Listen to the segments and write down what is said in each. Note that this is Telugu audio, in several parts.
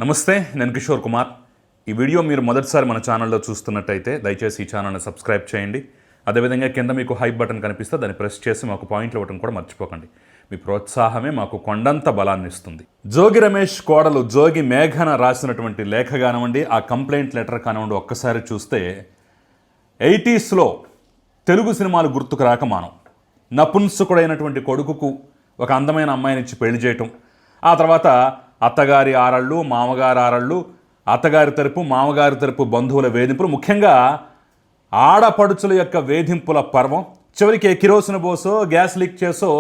నమస్తే, నేను కిషోర్ కుమార్. ఈ వీడియో మీరు మొదటిసారి మన ఛానల్లో చూస్తున్నట్టయితే దయచేసి ఈ ఛానల్ని సబ్స్క్రైబ్ చేయండి. అదేవిధంగా కింద మీకు హైప్ బటన్ కనిపిస్తే దాన్ని ప్రెస్ చేసి మాకు పాయింట్లు ఇవ్వడం కూడా మర్చిపోకండి. మీ ప్రోత్సాహమే మాకు కొండంత బలాన్ని ఇస్తుంది. జోగి రమేష్ కోడలు జోగి మేఘన రాసినటువంటి లేఖ కానివ్వండి, ఆ కంప్లైంట్ లెటర్ కానివ్వండి, ఒక్కసారి చూస్తే 80స్లో తెలుగు సినిమాలు గుర్తుకు రాక మానం. నపుంసకుడైనటువంటి కొడుకుకు ఒక అందమైన అమ్మాయినిచ్చి పెళ్లి చేయటం, ఆ తర్వాత అత్తగారి ఆరళ్ళు, మామగారి ఆరళ్ళు, అత్తగారి తరపు మామగారి తరపు బంధువుల వేధింపులు, ముఖ్యంగా ఆడపడుచుల యొక్క వేధింపుల పర్వం, చివరికి కిరోసిన్ బోసో గ్యాస్ లీక్ చేసో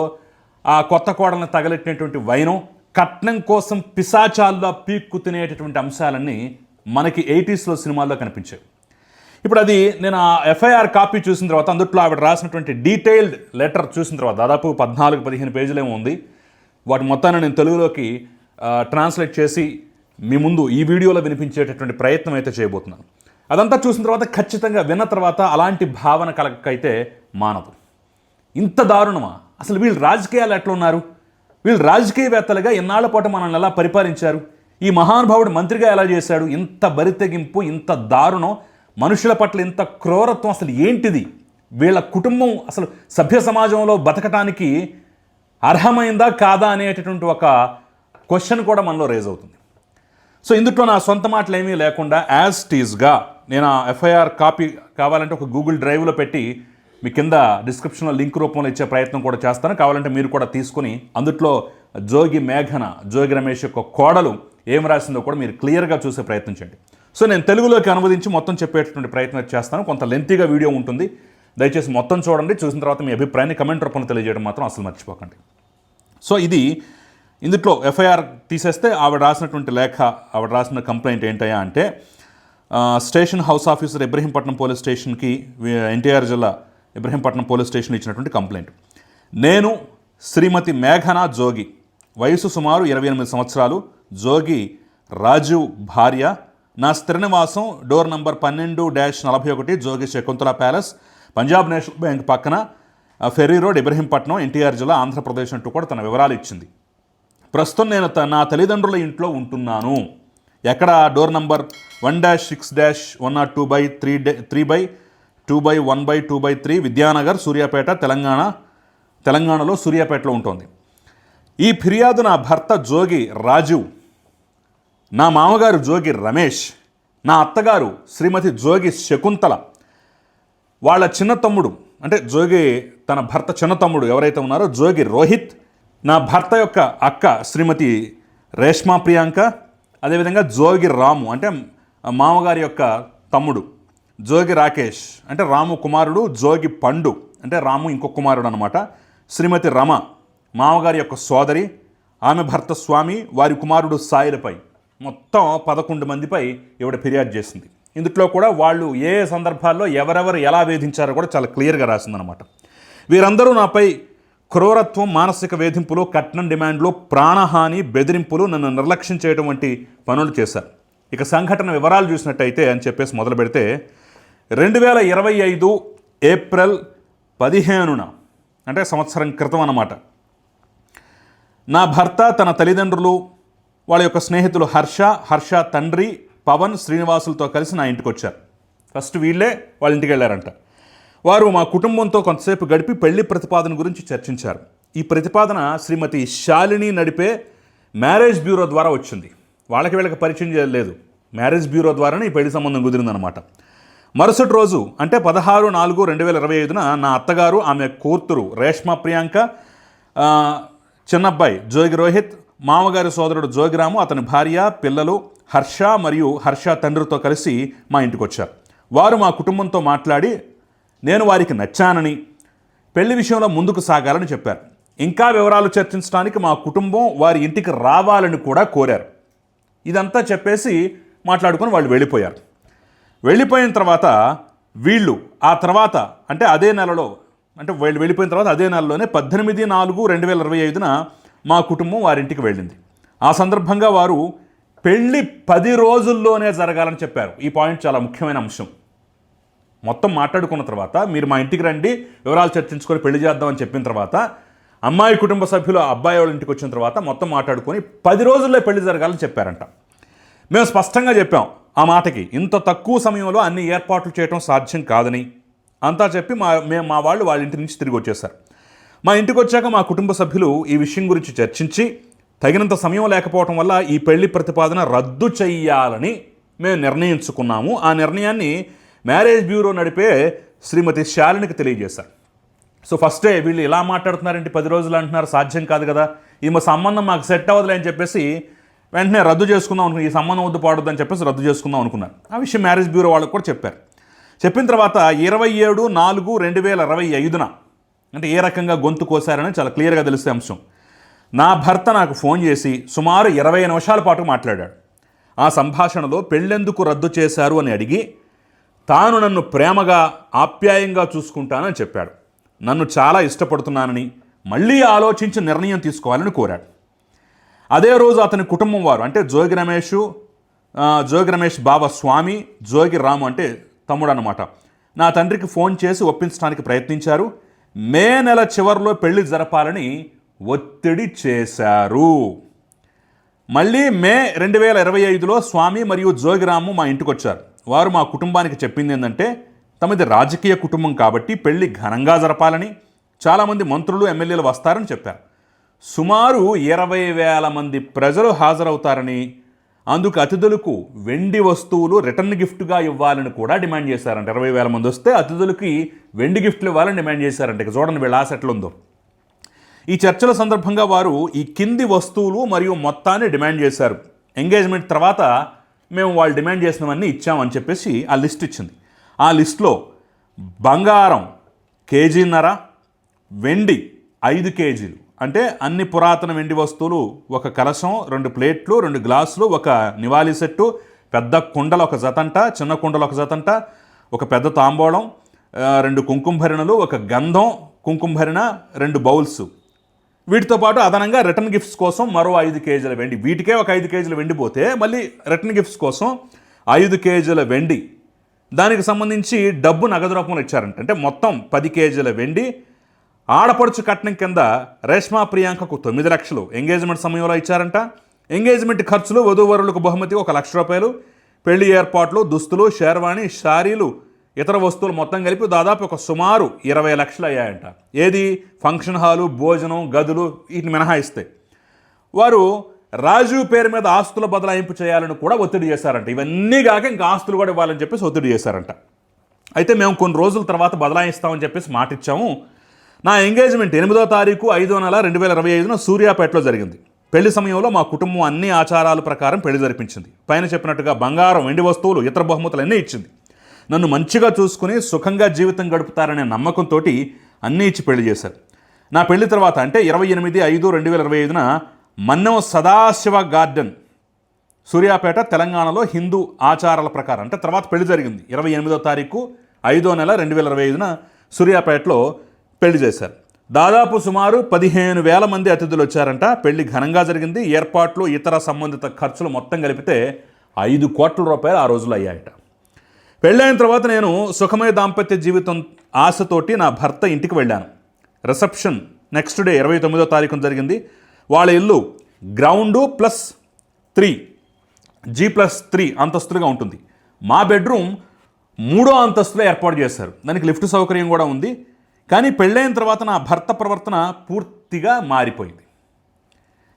ఆ కొత్త కోడలను తగలెట్టినటువంటి వైనం, కట్నం కోసం పిశాచాల్లో పీక్కు తినేటటువంటి అంశాలన్నీ మనకి 80స్లో సినిమాల్లో కనిపించాయి. ఇప్పుడు అది నేను ఆ ఎఫ్ఐఆర్ కాపీ చూసిన తర్వాత, అందుట్లో ఆవిడ రాసినటువంటి డీటెయిల్డ్ లెటర్ చూసిన తర్వాత, దాదాపు 14-15 పేజీలేమో ఉంది. వాటి మొత్తాన్ని నేను తెలుగులోకి ట్రాన్స్లేట్ చేసి మీ ముందు ఈ వీడియోలో వినిపించేటటువంటి ప్రయత్నం అయితే చేయబోతున్నాను. అదంతా చూసిన తర్వాత ఖచ్చితంగా విన్న తర్వాత అలాంటి భావన కలగకైతే మానదు. ఇంత దారుణమా? అసలు వీళ్ళు రాజకీయాలు ఎట్లా ఉన్నారు? వీళ్ళు రాజకీయవేత్తలుగా ఎన్నాళ్ల పాటు మనల్ని ఎలా పరిపాలించారు? ఈ మహానుభావుడు మంత్రిగా ఎలా చేశాడు? ఇంత బరితెగింపు, ఇంత దారుణం, మనుషుల పట్ల ఇంత క్రూరత్వం అసలు ఏంటిది? వీళ్ళ కుటుంబం అసలు సభ్య సమాజంలో బతకటానికి అర్హమైందా కాదా అనేటటువంటి ఒక క్వశ్చన్ కూడా మనలో రేజ్ అవుతుంది. సో ఇందులో నా సొంత మాటలు ఏమీ లేకుండా యాజ్ టీజ్గా నేను ఆ ఎఫ్ఐఆర్ కాపీ కావాలంటే ఒక గూగుల్ డ్రైవ్లో పెట్టి మీ కింద డిస్క్రిప్షన్లో లింక్ రూపంలో ఇచ్చే ప్రయత్నం కూడా చేస్తాను. కావాలంటే మీరు కూడా తీసుకుని అందుట్లో జోగి మేఘన, జోగి రమేష్ యొక్క కోడలు ఏం రాసిందో కూడా మీరు క్లియర్గా చూసే ప్రయత్నించండి. సో నేను తెలుగులోకి అనువదించి మొత్తం చెప్పేటటువంటి ప్రయత్నం చేస్తాను. కొంత లెంతీగా వీడియో ఉంటుంది, దయచేసి మొత్తం చూడండి. చూసిన తర్వాత మీ అభిప్రాయాన్ని కమెంట్ రూపంలో తెలియజేయడం మాత్రం అసలు మర్చిపోకండి. సో ఇందులో ఎఫ్ఐఆర్ తీసేస్తే ఆవిడ రాసినటువంటి లేఖ, ఆవిడ రాసిన కంప్లైంట్ ఏంటయ్యా అంటే, station house officer Ibrahimpatnam police స్టేషన్కి, ఎన్టీఆర్ జిల్లా ఇబ్రహీంపట్నం పోలీస్ స్టేషన్లో ఇచ్చినటువంటి కంప్లైంట్. నేను శ్రీమతి మేఘన జోగి, వయసు సుమారు 28 సంవత్సరాలు, జోగి రాజీవ్ భార్య, నా స్థిర నివాసం door number 12-41 Jogi Shakuntala palace, Punjab national bank పక్కన, ఫెర్రీ రోడ్, ఇబ్రహీంపట్నం, ఎన్టీఆర్ జిల్లా, ఆంధ్రప్రదేశ్ అంటూ కూడా తన వివరాలు ఇచ్చింది. ప్రస్తుతం నేను నా తల్లిదండ్రుల ఇంట్లో ఉంటున్నాను. ఎక్కడ? డోర్ నంబర్ 1-6-102/3/2/1/2/3 విద్యానగర్, సూర్యాపేట, తెలంగాణలో సూర్యాపేటలో ఉంటుంది. ఈ ఫిర్యాదు నా భర్త జోగి రాజీవ్, నా మామగారు జోగి రమేష్, నా అత్తగారు శ్రీమతి జోగి శకుంతల, వాళ్ళ చిన్న తమ్ముడు అంటే జోగి తన భర్త చిన్న తమ్ముడు ఎవరైతే ఉన్నారో జోగి రోహిత్, నా భర్త యొక్క అక్క శ్రీమతి రేష్మా ప్రియాంక, అదేవిధంగా జోగి రాము అంటే మామగారి యొక్క తమ్ముడు, జోగి రాకేష్ అంటే రాము కుమారుడు, జోగి పండు అంటే రాము ఇంకొక కుమారుడు అనమాట, శ్రీమతి రమ మామగారి యొక్క సోదరి, ఆమె భర్త స్వామి, వారి కుమారుడు సాయిలపై మొత్తం 11 మందిపై ఈవిడ ఫిర్యాదు చేసింది. ఇందులో కూడా వాళ్ళు ఏ సందర్భాల్లో ఎవరెవరు ఎలా వేధించారో కూడా చాలా క్లియర్గా రాసిందనమాట. వీరందరూ నాపై క్రూరత్వం, మానసిక వేధింపులు, కట్నం డిమాండ్లు, ప్రాణహాని, బెదిరింపులు, నన్ను నిర్లక్ష్యం చేయడం వంటి పనులు చేశారు. ఇక సంఘటన వివరాలు చూసినట్టయితే అని చెప్పేసి మొదలు పెడితే, 2025 ఏప్రిల్ 15న అంటే సంవత్సరం క్రితం అన్నమాట, నా భర్త తన తల్లిదండ్రులు, వాళ్ళ యొక్క స్నేహితులు హర్ష తండ్రి పవన్, శ్రీనివాసులతో కలిసి నా ఇంటికి వచ్చారు. ఫస్ట్ వీళ్ళే వాళ్ళ ఇంటికి వెళ్ళారంట. వారు మా కుటుంబంతో కొంతసేపు గడిపి పెళ్లి ప్రతిపాదన గురించి చర్చించారు. ఈ ప్రతిపాదన శ్రీమతి శాలిని నడిపే మ్యారేజ్ బ్యూరో ద్వారా వచ్చింది. వాళ్ళకి వీళ్ళకి పరిచయం చేయలేదు, మ్యారేజ్ బ్యూరో ద్వారానే ఈ పెళ్లి సంబంధం కుదిరిందనమాట. మరుసటి రోజు అంటే 16/4/2025న నా అత్తగారు, ఆమె కూతురు రేష్మా ప్రియాంక, చిన్నబ్బాయి జోగి రోహిత్, మామగారి సోదరుడు జోగిరాము, అతని భార్య, పిల్లలు హర్ష మరియు హర్ష తండ్రితో కలిసి మా ఇంటికి వచ్చారు. వారు మా కుటుంబంతో మాట్లాడి నేను వారికి నచ్చానని, పెళ్లి విషయంలో ముందుకు సాగాలని చెప్పారు. ఇంకా వివరాలు చర్చించడానికి మా కుటుంబం వారి ఇంటికి రావాలని కూడా కోరారు. ఇదంతా చెప్పేసి మాట్లాడుకొని వాళ్ళు వెళ్ళిపోయారు. వెళ్ళిపోయిన తర్వాత వీళ్ళు ఆ తర్వాత అంటే అదే నెలలో, అంటే వీళ్ళు వెళ్ళిపోయిన తర్వాత అదే నెలలోనే 18/4/2025న మా కుటుంబం వారింటికి వెళ్ళింది. ఆ సందర్భంగా వారు పెళ్ళి 10 రోజుల్లోనే జరగాలని చెప్పారు. ఈ పాయింట్ చాలా ముఖ్యమైన అంశం. మొత్తం మాట్లాడుకున్న తర్వాత మీరు మా ఇంటికి రండి, వివరాలు చర్చించుకొని పెళ్లి చేద్దామని చెప్పిన తర్వాత అమ్మాయి కుటుంబ సభ్యులు అబ్బాయి వాళ్ళ ఇంటికి వచ్చిన తర్వాత మొత్తం మాట్లాడుకొని 10 రోజుల్లో పెళ్లి జరగాలని చెప్పారంట. మేము స్పష్టంగా చెప్పాం ఆ మాటకి, ఇంత తక్కువ సమయంలో అన్ని ఏర్పాట్లు చేయడం సాధ్యం కాదని అంతా చెప్పి మా వాళ్ళు వాళ్ళ ఇంటి నుంచి తిరిగి వచ్చేసారు. మా ఇంటికి వచ్చాక మా కుటుంబ సభ్యులు ఈ విషయం గురించి చర్చించి తగినంత సమయం లేకపోవడం వల్ల ఈ పెళ్లి ప్రతిపాదన రద్దు చెయ్యాలని మేము నిర్ణయించుకున్నాము. ఆ నిర్ణయాన్ని మ్యారేజ్ బ్యూరో నడిపే శ్రీమతి శాలినికి తెలియజేశారు. సో ఫస్టే వీళ్ళు ఇలా మాట్లాడుతున్నారంటే 10 రోజులు అంటున్నారు, సాధ్యం కాదు కదా, ఈమె సంబంధం మాకు సెట్ అవ్వదులే అని చెప్పేసి వెంటనే రద్దు చేసుకుందాం అనుకున్నారు. ఈ సంబంధం వద్దు పాడొద్దు అని చెప్పేసి రద్దు చేసుకుందాం అనుకున్నారు. ఆ విషయం మ్యారేజ్ బ్యూరో వాళ్ళకు కూడా చెప్పారు. చెప్పిన తర్వాత 27/4/2025 అంటే ఏ రకంగా గొంతు కోసారని చాలా క్లియర్గా తెలిసే అంశం. నా భర్త నాకు ఫోన్ చేసి సుమారు 20 నిమిషాల పాటు మాట్లాడాడు. ఆ సంభాషణలో పెళ్ళెందుకు రద్దు చేశారు అని అడిగి తాను నన్ను ప్రేమగా ఆప్యాయంగా చూసుకుంటానని చెప్పాడు. నన్ను చాలా ఇష్టపడుతున్నానని మళ్ళీ ఆలోచించి నిర్ణయం తీసుకోవాలని కోరాడు. అదే రోజు అతని కుటుంబం వారు అంటే జోగి రమేష్ బావ స్వామి, జోగి రాము అంటే తమ్ముడు అన్నమాట, నా తండ్రికి ఫోన్ చేసి ఒప్పించడానికి ప్రయత్నించారు. మే నెల చివరిలో పెళ్లి జరపాలని ఒత్తిడి చేశారు. మళ్ళీ మే 2025లో స్వామి మరియు జోగిరాము మా ఇంటికి వచ్చారు. వారు మా కుటుంబానికి చెప్పింది ఏంటంటే తమది రాజకీయ కుటుంబం కాబట్టి పెళ్లి ఘనంగా జరపాలని, చాలామంది మంత్రులు ఎమ్మెల్యేలు వస్తారని చెప్పారు. సుమారు 20,000 మంది ప్రజలు హాజరవుతారని, అందుకు అతిథులకు వెండి వస్తువులు రిటర్న్ గిఫ్ట్గా ఇవ్వాలని కూడా డిమాండ్ చేశారంట. 20,000 మంది వస్తే అతిథులకి వెండి గిఫ్ట్లు ఇవ్వాలని డిమాండ్ చేశారంట. ఇక చూడండి వీళ్ళ ఆశ ఎట్లుందో. ఈ చర్చల సందర్భంగా వారు ఈ కింది వస్తువులు మరియు మొత్తాన్ని డిమాండ్ చేశారు. ఎంగేజ్మెంట్ తర్వాత మేము వాళ్ళు డిమాండ్ చేసినవన్నీ ఇచ్చామని చెప్పేసి ఆ లిస్ట్ ఇచ్చింది. ఆ లిస్టులో బంగారం 1.5 కేజీలు, వెండి 5 కేజీలు అంటే అన్ని పురాతన వెండి వస్తువులు, ఒక కలశం, 2 ప్లేట్లు, 2 గ్లాసులు, ఒక నివాళి సెట్టు, పెద్ద కుండలు ఒక జతంట, చిన్న కుండలు ఒక జతంట, ఒక పెద్ద తాంబూలం, 2 కుంకుమ భరిణలు, ఒక గంధం కుంకుమ భరిణ, 2 బౌల్స్. వీటితో పాటు అదనంగా రిటర్న్ గిఫ్ట్స్ కోసం మరో 5 కేజీల వెండి. వీటికే ఒక 5 కేజీల వెండి పోతే మళ్ళీ రిటర్న్ గిఫ్ట్స్ కోసం 5 కేజీల వెండి, దానికి సంబంధించి డబ్బు నగదు రూపంలో ఇచ్చారంట. అంటే మొత్తం 10 కేజీల వెండి. ఆడపడుచు కట్నం కింద రేష్మా ప్రియాంకకు 9 లక్షలు ఎంగేజ్మెంట్ సమయంలో ఇచ్చారంట. ఎంగేజ్మెంట్ ఖర్చులు వధూవరులకు బహుమతి 1 లక్ష రూపాయలు, పెళ్లి ఏర్పాట్లు, దుస్తులు, షేర్వాణి, శారీలు, ఇతర వస్తువులు మొత్తం కలిపి దాదాపు ఒక సుమారు 20 లక్షలు అయ్యాయంట. ఏది ఫంక్షన్ హాలు, భోజనం, గదులు వీటిని మినహాయిస్తే. వారు రాజీవ్ పేరు మీద ఆస్తుల బదలాయింపు చేయాలని కూడా ఒత్తిడి చేశారంట. ఇవన్నీ కాక ఇంకా ఆస్తులు కూడా ఇవ్వాలని చెప్పేసి ఒత్తిడి చేశారంట. అయితే మేము కొన్ని రోజుల తర్వాత బదలాయిస్తామని చెప్పేసి మాట ఇచ్చాము. నా ఎంగేజ్మెంట్ 8వ తారీఖు 5వ నెల 2025 సూర్యాపేటలో జరిగింది. పెళ్లి సమయంలో మా కుటుంబం అన్ని ఆచారాల ప్రకారం పెళ్లి జరిపించింది. పైన చెప్పినట్టుగా బంగారం, వెండి వస్తువులు, ఇతర బహుమతులు అన్నీ ఇచ్చింది. నన్ను మంచిగా చూసుకుని సుఖంగా జీవితం గడుపుతారనే నమ్మకంతో అన్నీ ఇచ్చి పెళ్లి చేశారు. నా పెళ్లి తర్వాత అంటే 28/5/2025 మన్నెం సదాశివ గార్డెన్, సూర్యాపేట, తెలంగాణలో హిందూ ఆచారాల ప్రకారం అంటే తర్వాత పెళ్లి జరిగింది. 28వ తారీఖు 5వ నెల 2025 సూర్యాపేటలో పెళ్లి చేశారు. దాదాపు సుమారు 15,000 మంది అతిథులు వచ్చారంట. పెళ్లి ఘనంగా జరిగింది. ఏర్పాట్లు, ఇతర సంబంధిత ఖర్చులు మొత్తం కలిపితే 5 కోట్ల రూపాయలు ఆ రోజులు అయ్యాయట. పెళ్ళైన తర్వాత నేను సుఖమయ దాంపత్య జీవితం ఆశతోటి నా భర్త ఇంటికి వెళ్ళాను. రిసెప్షన్ నెక్స్ట్ డే 29వ తారీఖున జరిగింది. వాళ్ళ ఇల్లు గ్రౌండు +3 G+3 అంతస్తులుగా ఉంటుంది. మా బెడ్రూమ్ 3వ అంతస్తులో ఏర్పాటు చేశారు. దానికి లిఫ్ట్ సౌకర్యం కూడా ఉంది. కానీ పెళ్ళైన తర్వాత నా భర్త ప్రవర్తన పూర్తిగా మారిపోయింది.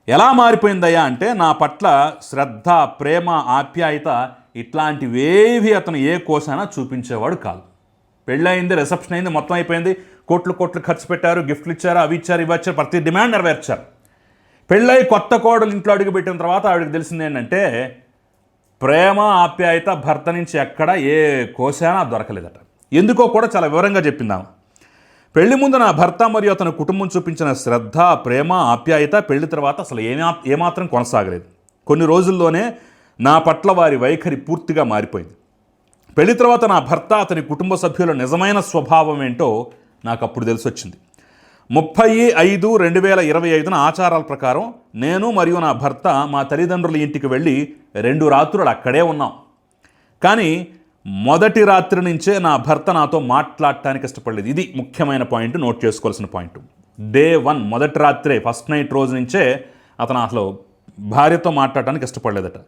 ఎలా మారిపోయిందయ్యా అంటే నా పట్ల శ్రద్ధ, ప్రేమ, ఆప్యాయత ఇట్లాంటివేవి అతను ఏ కోసైనా చూపించేవాడు కాదు. పెళ్ళయింది, రిసెప్షన్ అయింది, మొత్తం అయిపోయింది, కోట్లు ఖర్చు పెట్టారు, గిఫ్ట్లు ఇచ్చారు, అవి ఇచ్చారు, ఇవి వచ్చారు, ప్రతి డిమాండ్ నెరవేర్చారు. పెళ్ళై కొత్త కోడలు ఇంట్లో అడుగుపెట్టిన తర్వాత ఆవిడకి తెలిసింది ఏంటంటే ప్రేమ, ఆప్యాయత భర్త నుంచి ఎక్కడ ఏ కోసైనా దొరకలేదట. ఎందుకో కూడా చాలా వివరంగా చెప్పిందాము. పెళ్లి ముందు నా భర్త మరియు అతని కుటుంబం చూపించిన శ్రద్ధ, ప్రేమ, ఆప్యాయత పెళ్లి తర్వాత అసలు ఏమాత్రం కొనసాగలేదు. కొన్ని రోజుల్లోనే నా పట్ల వారి వైఖరి పూర్తిగా మారిపోయింది. పెళ్లి తర్వాత నా భర్త, అతని కుటుంబ సభ్యుల నిజమైన స్వభావం ఏంటో నాకు అప్పుడు తెలిసొచ్చింది. 30/5/2025 ఆచారాల ప్రకారం నేను మరియు నా భర్త మా తల్లిదండ్రుల ఇంటికి వెళ్ళి 2 రాత్రులు అక్కడే ఉన్నాం. కానీ మొదటి రాత్రి నుంచే నా భర్త నాతో మాట్లాడటానికి ఇష్టపడలేదు. ఇది ముఖ్యమైన పాయింట్, నోట్ చేసుకోవాల్సిన పాయింట్. డే 1 మొదటి రాత్రే, ఫస్ట్ నైట్ రోజు నుంచే అతను అసలు భార్యతో మాట్లాడటానికి ఇష్టపడలేదట.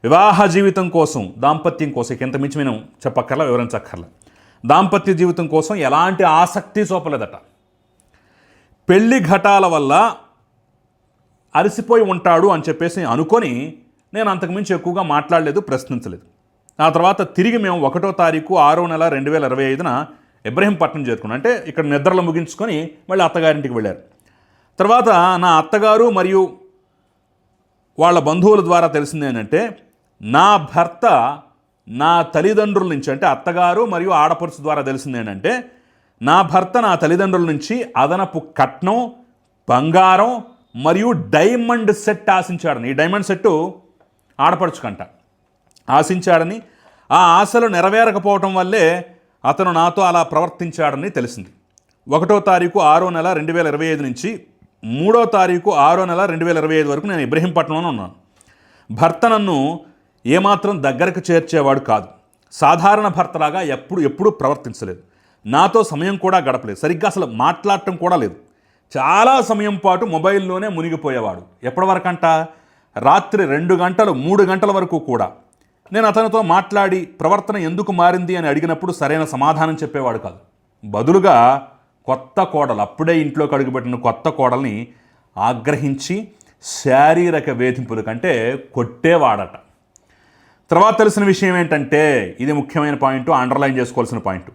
వివాహ జీవితం కోసం, దాంపత్యం కోసం ఇంత మించి మనం చెప్పక్కర్లా, వివరించక్కర్లా. దాంపత్య జీవితం కోసం ఎలాంటి ఆసక్తి చూపలేదట. పెళ్లి ఘటాల వల్ల అలసిపోయి ఉంటాడు అని చెప్పేసి అనుకొని నేను అంతకుమించి ఎక్కువగా మాట్లాడలేదు, ప్రశ్నించలేదు. ఆ తర్వాత తిరిగి మేము 1వ తారీఖు 6వ నెల 2025న ఇబ్రహీంపట్నం చేరుకున్నాం. అంటే ఇక్కడ నిద్రలు ముగించుకొని మళ్ళీ అత్తగారింటికి వెళ్ళారు. తర్వాత నా అత్తగారు మరియు వాళ్ళ బంధువుల ద్వారా తెలిసింది ఏంటంటే, నా భర్త నా తల్లిదండ్రుల నుంచి, అంటే అత్తగారు మరియు ఆడపడుచు ద్వారా తెలిసింది ఏంటంటే, నా భర్త నా తల్లిదండ్రుల నుంచి అదనపు కట్నం, బంగారం మరియు డైమండ్ సెట్ ఆశించాడని. ఈ డైమండ్ సెట్టు ఆడపడుచుకంట ఆశించాడని, ఆ ఆశలు నెరవేరకపోవటం వల్లే అతను నాతో అలా ప్రవర్తించాడని తెలిసింది. 1వ తారీఖు 6వ నెల 2025 నుంచి 3వ తారీఖు 6వ నెల 2025 వరకు నేను ఇబ్రహీంపట్నంలో ఉన్నాను. భర్త నన్ను ఏమాత్రం దగ్గరకు చేర్చేవాడు కాదు. సాధారణ భర్తలాగా ఎప్పుడు ప్రవర్తించలేదు. నాతో సమయం కూడా గడపలేదు. సరిగ్గా అసలు మాట్లాడటం కూడా లేదు. చాలా సమయం పాటు మొబైల్లోనే మునిగిపోయేవాడు. ఎప్పటి వరకంట? రాత్రి 2 గంటలు 3 గంటల వరకు కూడా. నేను అతనితో మాట్లాడి ప్రవర్తన ఎందుకు మారింది అని అడిగినప్పుడు సరైన సమాధానం చెప్పేవాడు కాదు. బదులుగా కొత్త కోడలు, అప్పుడే ఇంట్లోకి అడుగుపెట్టిన కొత్త కోడల్ని ఆగ్రహించి శారీరక వేధింపుల కంటే కొట్టేవాడట. తర్వాత తెలిసిన విషయం ఏంటంటే, ఇది ముఖ్యమైన పాయింట్, అండర్లైన్ చేసుకోవాల్సిన పాయింట్.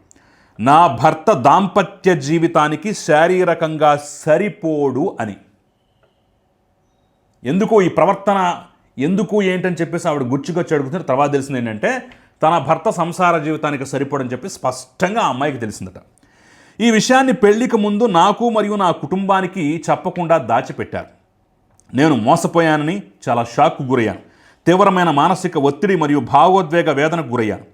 నా భర్త దాంపత్య జీవితానికి శారీరకంగా సరిపోడు అని. ఎందుకు ఈ ప్రవర్తన ఎందుకు ఏంటని చెప్పేసి ఆవిడ గుచ్చిగొచ్చి అడుగుతున్నారు. తర్వాత తెలిసింది ఏంటంటే, తన భర్త సంసార జీవితానికి సరిపోడని చెప్పి స్పష్టంగా ఆ అమ్మాయికి తెలిసిందట. ఈ విషయాన్ని పెళ్లికి ముందు నాకు మరియు నా కుటుంబానికి చెప్పకుండా దాచిపెట్టారు. నేను మోసపోయానని చాలా షాక్కు గురయ్యాను. తీవ్రమైన మానసిక ఒత్తిడి మరియు భావోద్వేగ వేదనకు గురయ్యాను.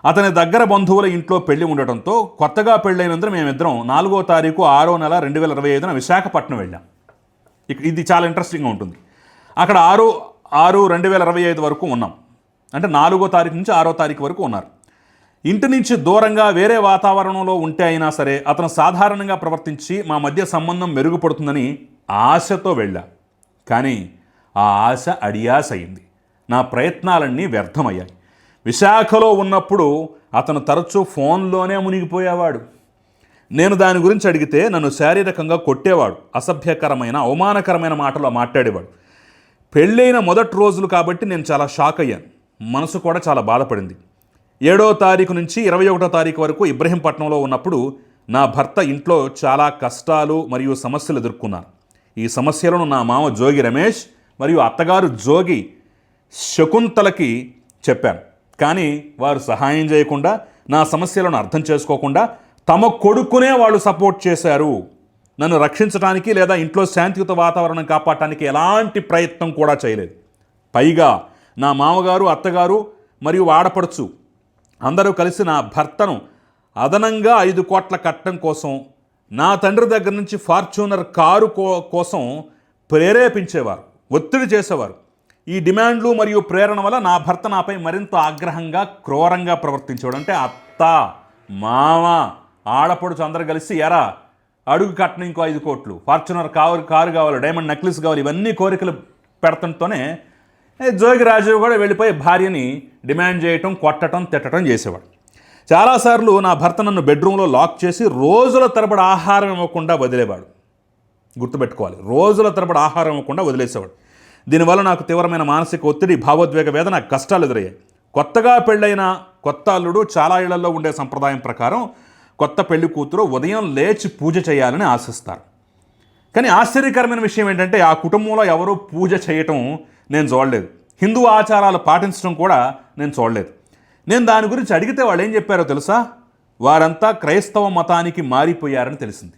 అతని దగ్గర బంధువుల ఇంట్లో పెళ్లి ఉండటంతో కొత్తగా పెళ్ళైనందుకు మేమిద్దరం 4వ తారీఖు 6వ నెల 2025న విశాఖపట్నం వెళ్ళాం. ఇది చాలా ఇంట్రెస్టింగ్గా ఉంటుంది. అక్కడ 6/6/2025 వరకు ఉన్నాం. అంటే 4వ తారీఖు నుంచి 6వ తారీఖు వరకు ఉన్నారు. ఇంటి నుంచి దూరంగా వేరే వాతావరణంలో ఉంటే అయినా సరే అతను సాధారణంగా ప్రవర్తించి మా మధ్య సంబంధం మెరుగుపడుతుందని ఆశతో వెళ్ళా. కానీ ఆ ఆశ అడియాస అయింది. నా ప్రయత్నాలన్నీ వ్యర్థమయ్యాయి. విశాఖలో ఉన్నప్పుడు అతను తరచూ ఫోన్లోనే మునిగిపోయేవాడు. నేను దాని గురించి అడిగితే నన్ను శారీరకంగా కొట్టేవాడు. అసభ్యకరమైన, అవమానకరమైన మాటలు మాట్లాడేవాడు. పెళ్ళైన మొదటి రోజులు కాబట్టి నేను చాలా షాక్ అయ్యాను. మనసు కూడా చాలా బాధపడింది. 7వ తారీఖు నుంచి 21వ తారీఖు వరకు ఇబ్రహీంపట్నంలో ఉన్నప్పుడు నా భర్త ఇంట్లో చాలా కష్టాలు మరియు సమస్యలు ఎదుర్కొన్నారు. ఈ సమస్యలను నా మామ జోగి రమేష్ మరియు అత్తగారు జోగి శకుంతలకి చెప్పాను. కానీ వారు సహాయం చేయకుండా, నా సమస్యలను అర్థం చేసుకోకుండా తమ కొడుకునే వాళ్ళు సపోర్ట్ చేశారు. నన్ను రక్షించడానికి లేదా ఇంట్లో శాంతియుత వాతావరణం కాపాడటానికి ఎలాంటి ప్రయత్నం కూడా చేయలేదు. పైగా నా మామగారు, అత్తగారు మరియు ఆడపడుచు అందరూ కలిసి నా భర్తను అదనంగా 5 కోట్ల కట్నం కోసం, నా తండ్రి దగ్గర నుంచి ఫార్చ్యూనర్ కారు కోసం ప్రేరేపించేవారు, ఒత్తిడి చేసేవారు. ఈ డిమాండ్లు మరియు ప్రేరణ వల్ల నా భర్త నాపై మరింత ఆగ్రహంగా, క్రూరంగా ప్రవర్తించేవాడు. అంటే అత్త, మామ, ఆడపడుచు అందరూ కలిసి ఎరా అడుగు కట్నం ఇంకో 5 కోట్లు, ఫార్చ్యూనర్ కారు కావాలి, డైమండ్ నెక్లెస్ కావాలి, ఇవన్నీ కోరికలు పెడతంతోనే జోగి రాజు కూడా వెళ్ళిపోయి భార్యని డిమాండ్ చేయటం, కొట్టడం, తిట్టడం చేసేవాడు. చాలాసార్లు నా భర్త నన్ను బెడ్రూమ్లో లాక్ చేసి రోజుల తరబడి ఆహారం ఇవ్వకుండా వదిలేవాడు. గుర్తుపెట్టుకోవాలి, రోజుల తరబడి ఆహారం ఇవ్వకుండా వదిలేసేవాడు. దీనివల్ల నాకు తీవ్రమైన మానసిక ఒత్తిడి, భావోద్వేగ వేదన, కష్టాలు ఎదురయ్యాయి. కొత్తగా పెళ్ళైన కొత్త అల్లుడు చాలా ఇళ్లలో ఉండే సంప్రదాయం ప్రకారం కొత్త పెళ్లి కూతురు ఉదయం లేచి పూజ చేయాలని ఆశిస్తారు. కానీ ఆశ్చర్యకరమైన విషయం ఏంటంటే, ఆ కుటుంబంలో ఎవరూ పూజ చేయటం నేను చూడలేదు. హిందూ ఆచారాలు పాటించడం కూడా నేను చూడలేదు. నేను దాని గురించి అడిగితే వాళ్ళు ఏం చెప్పారో తెలుసా? వారంతా క్రైస్తవ మతానికి మారిపోయారని తెలిసింది.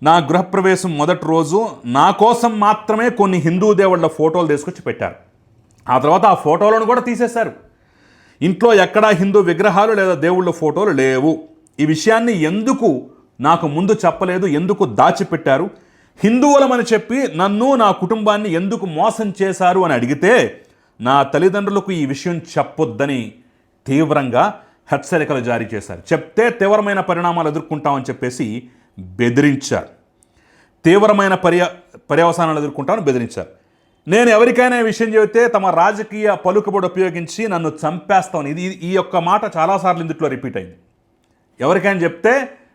నా గృహప్రవేశం మొదటి రోజు నా కోసం మాత్రమే కొన్ని హిందూ దేవుళ్ళ ఫోటోలు తీసుకొచ్చి పెట్టారు. ఆ తర్వాత ఆ ఫోటోలను కూడా తీసేశారు. ఇంట్లో ఎక్కడా హిందూ విగ్రహాలు లేదా దేవుళ్ళ ఫోటోలు లేవు. ఈ విషయాన్ని ఎందుకు నాకు ముందు చెప్పలేదు? ఎందుకు దాచిపెట్టారు? హిందువులమని చెప్పి నన్ను, నా కుటుంబాన్ని ఎందుకు మోసం చేశారు అని అడిగితే, నా తల్లిదండ్రులకు ఈ విషయం చెప్పొద్దని తీవ్రంగా హెచ్చరికలు జారీ చేశారు. చెప్తే తీవ్రమైన పరిణామాలు ఎదుర్కొంటామని చెప్పేసి బెదిరించారు. తీవ్రమైన పర్యవసానాలు ఎదుర్కొంటామని బెదిరించారు. నేను ఎవరికైనా ఈ విషయం చెబితే తమ రాజకీయ పలుకుబడి ఉపయోగించి నన్ను చంపేస్తామని, ఈ యొక్క మాట చాలాసార్లు ఇందులో రిపీట్ అయింది. ఎవరికైనా చెప్తే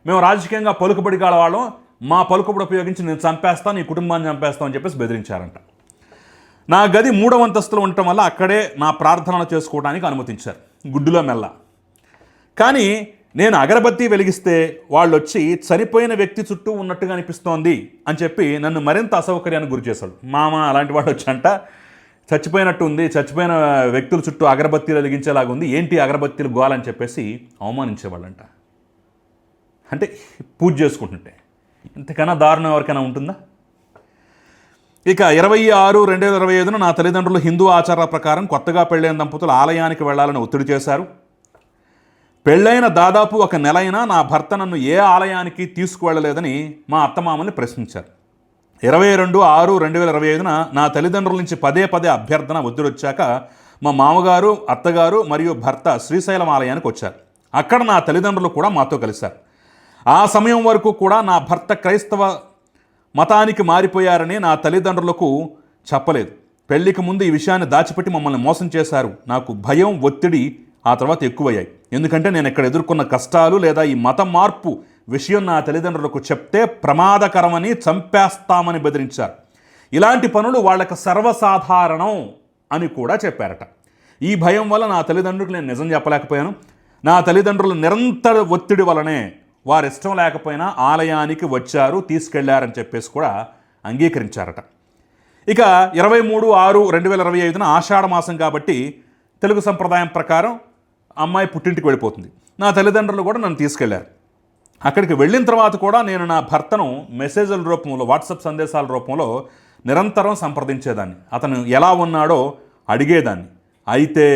మేము రాజకీయంగా పలుకుబడి గల వాళ్ళం, మా పలుకుబడి ఉపయోగించి నేను చంపేస్తాను, నీ కుటుంబాన్ని చంపేస్తాను అని చెప్పేసి బెదిరించారంట. నా గది 3వ అంతస్తులో ఉండటం వల్ల అక్కడే నా ప్రార్థనలు చేసుకోవడానికి అనుమతించారు, గుడ్డులో మెల్ల. కానీ నేను అగరబత్తి వెలిగిస్తే వాళ్ళు వచ్చి చనిపోయిన వ్యక్తి చుట్టూ ఉన్నట్టుగా అనిపిస్తోంది అని చెప్పి నన్ను మరింత అసౌకర్యానికి గురి చేశాడు. మామ అలాంటి వాడు వచ్చంట, చచ్చిపోయినట్టు ఉంది, చచ్చిపోయిన వ్యక్తుల చుట్టూ అగరబత్తీలు వెలిగించేలాగా ఉంది, ఏంటి అగరబత్తీలు గోలని చెప్పేసి అవమానించేవాళ్ళంట. అంటే పూజ చేసుకుంటుంటే ఇంతకన్నా దారుణం ఎవరికైనా ఉంటుందా? ఇక 26/2025 నా తల్లిదండ్రులు హిందూ ఆచారాల ప్రకారం కొత్తగా పెళ్ళైన దంపతులు ఆలయానికి వెళ్లాలని ఒత్తిడి చేశారు. పెళ్ళైన దాదాపు 1 నెల అయినా నా భర్త నన్ను ఏ ఆలయానికి తీసుకువెళ్ళలేదని మా అత్తమామల్ని ప్రశ్నించారు. 22/6/2025 నా తల్లిదండ్రుల నుంచి పదే అభ్యర్థన ఒత్తిడి వచ్చాక మా మామగారు, అత్తగారు మరియు భర్త శ్రీశైలం ఆలయానికి వచ్చారు. అక్కడ నా తల్లిదండ్రులు కూడా మాతో కలిశారు. ఆ సమయం వరకు కూడా నా భర్త క్రైస్తవ మతానికి మారిపోయారని నా తల్లిదండ్రులకు చెప్పలేదు. పెళ్లికి ముందు ఈ విషయాన్ని దాచిపెట్టి మమ్మల్ని మోసం చేశారు. నాకు భయం, ఒత్తిడి ఆ తర్వాత ఎక్కువయ్యాయి. ఎందుకంటే నేను ఇక్కడ ఎదుర్కొన్న కష్టాలు లేదా ఈ మత మార్పు విషయం నా తల్లిదండ్రులకు చెప్తే ప్రమాదకరమని, చంపేస్తామని బెదిరించారు. ఇలాంటి పనులు వాళ్ళకి సర్వసాధారణం అని కూడా చెప్పారట. ఈ భయం వల్ల నా తల్లిదండ్రులకు నేను నిజం చెప్పలేకపోయాను. నా తల్లిదండ్రుల నిరంతర ఒత్తిడి వలనే వారి ఇష్టం లేకపోయినా ఆలయానికి వచ్చారు, తీసుకెళ్లారని చెప్పేసి కూడా అంగీకరించారట. ఇక 23/6/2025 ఆషాఢ మాసం కాబట్టి తెలుగు సంప్రదాయం ప్రకారం అమ్మాయి పుట్టింటికి వెళ్ళిపోతుంది. నా తల్లిదండ్రులు కూడా నన్ను తీసుకెళ్లారు. అక్కడికి వెళ్ళిన తర్వాత కూడా నేను నా భర్తను మెసేజ్ల రూపంలో, వాట్సాప్ సందేశాల రూపంలో నిరంతరం సంప్రదించేదాన్ని. అతను ఎలా ఉన్నాడో అడిగేదాన్ని. అయితే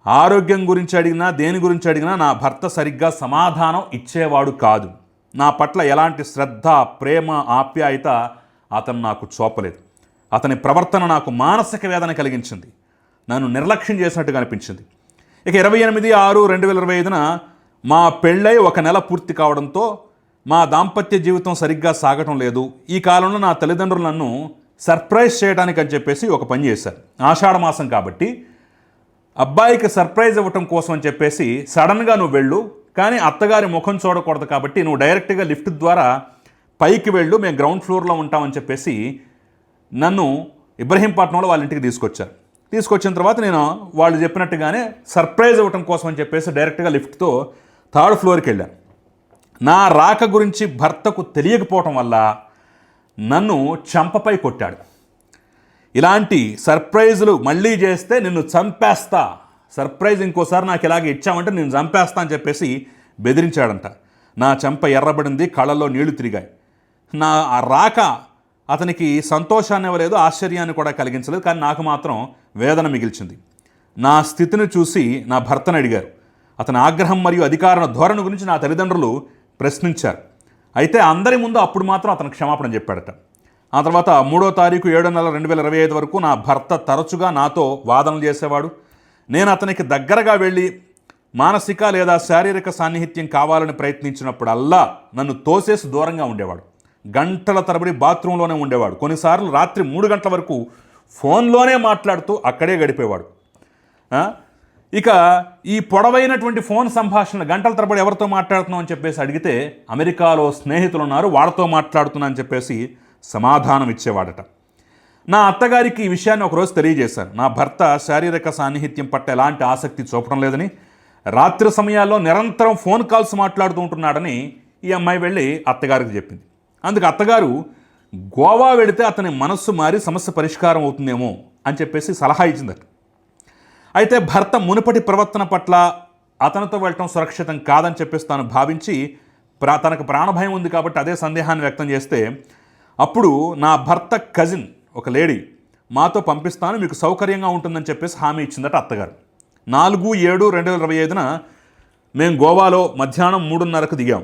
ఆరోగ్యం గురించి అడిగినా, దేని గురించి అడిగినా నా భర్త సరిగ్గా సమాధానం ఇచ్చేవాడు కాదు. నా పట్ల ఎలాంటి శ్రద్ధ, ప్రేమ, ఆప్యాయత అతను నాకు చూపలేదు. అతని ప్రవర్తన నాకు మానసిక వేదన కలిగించింది, నన్ను నిర్లక్ష్యం చేసినట్టుగా అనిపించింది. ఇక 28/6/2025 మా పెళ్ళై 1 నెల పూర్తి కావడంతో మా దాంపత్య జీవితం సరిగ్గా సాగటం లేదు. ఈ కాలంలో నా తల్లిదండ్రులు నన్ను సర్ప్రైజ్ చేయడానికి అని చెప్పేసి ఒక పని చేశారు. ఆషాఢ మాసం కాబట్టి అబ్బాయికి సర్ప్రైజ్ ఇవ్వటం కోసం అని చెప్పేసి సడన్గా నువ్వు వెళ్ళు, కానీ అత్తగారి ముఖం చూడకూడదు కాబట్టి నువ్వు డైరెక్ట్గా లిఫ్ట్ ద్వారా పైకి వెళ్ళు, మేము గ్రౌండ్ ఫ్లోర్లో ఉంటామని చెప్పేసి నన్ను ఇబ్రహీంపట్నంలో వాళ్ళ ఇంటికి తీసుకొచ్చారు. తీసుకొచ్చిన తర్వాత నేను వాళ్ళు చెప్పినట్టుగానే సర్ప్రైజ్ ఇవ్వటం కోసం అని చెప్పేసి డైరెక్ట్గా లిఫ్ట్తో 3rd ఫ్లోర్కి వెళ్ళాను. నా రాక గురించి భర్తకు తెలియకపోవటం వల్ల నన్ను చంపపై కొట్టాడు. ఇలాంటి సర్ప్రైజులు మళ్ళీ చేస్తే నిన్ను చంపేస్తా, సర్ప్రైజ్ ఇంకోసారి నాకు ఇలాగే ఇచ్చామంటే నేను చంపేస్తా అని చెప్పేసి బెదిరించాడంట. నా చెంప ఎర్రబడింది, కళ్ళల్లో నీళ్లు తిరిగాయి. నా ఆ రాక అతనికి సంతోషాన్ని ఇవ్వలేదు, ఆశ్చర్యాన్ని కూడా కలిగించలేదు, కానీ నాకు మాత్రం వేదన మిగిల్చింది. నా స్థితిని చూసి నా భర్తను అడిగారు. అతని ఆగ్రహం మరియు అధికార ధోరణి గురించి నా తల్లిదండ్రులు ప్రశ్నించారు. అయితే అందరి ముందు అప్పుడు మాత్రం అతను క్షమాపణ చెప్పాడట. ఆ తర్వాత 3వ తారీఖు 7వ నెల 2025 వరకు నా భర్త తరచుగా నాతో వాదనలు చేసేవాడు. నేను అతనికి దగ్గరగా వెళ్ళి మానసిక లేదా శారీరక సాన్నిహిత్యం కావాలని ప్రయత్నించినప్పుడల్లా నన్ను తోసేసి దూరంగా ఉండేవాడు. గంటల తరబడి బాత్రూంలోనే ఉండేవాడు. కొన్నిసార్లు రాత్రి 3 గంటల వరకు ఫోన్లోనే మాట్లాడుతూ అక్కడే గడిపేవాడు. ఇక ఈ పొడవైనటువంటి ఫోన్ సంభాషణ గంటల తరబడి ఎవరితో మాట్లాడుతున్నావు అని చెప్పేసి అడిగితే అమెరికాలో స్నేహితులు ఉన్నారు, వాళ్ళతో మాట్లాడుతున్నా అని చెప్పేసి సమాధానం ఇచ్చేవాడట. నా అత్తగారికి ఈ విషయాన్ని ఒకరోజు తెలియజేశాను. నా భర్త శారీరక సాన్నిహిత్యం పట్ల ఎలాంటి ఆసక్తి చూపడం లేదని, రాత్రి సమయాల్లో నిరంతరం ఫోన్ కాల్స్ మాట్లాడుతూ ఉంటున్నాడని ఈ అమ్మాయి వెళ్ళి అత్తగారికి చెప్పింది. అందుకు అత్తగారు గోవా వెళితే అతని మనస్సు మారి సమస్య పరిష్కారం అవుతుందేమో అని చెప్పేసి సలహా ఇచ్చిందట. అయితే భర్త మునుపటి ప్రవర్తన పట్ల అతనితో వెళ్ళటం సురక్షితం కాదని చెప్పేసి తాను భావించి తనకు ప్రాణభయం ఉంది కాబట్టి అదే సందేహాన్ని వ్యక్తం చేస్తే అప్పుడు నా భర్త కజిన్ ఒక లేడీ మాతో పంపిస్తాను, మీకు సౌకర్యంగా ఉంటుందని చెప్పేసి హామీ ఇచ్చిందట అత్తగారు. 4/7/2025 మేము గోవాలో మధ్యాహ్నం 3:30కు దిగాం.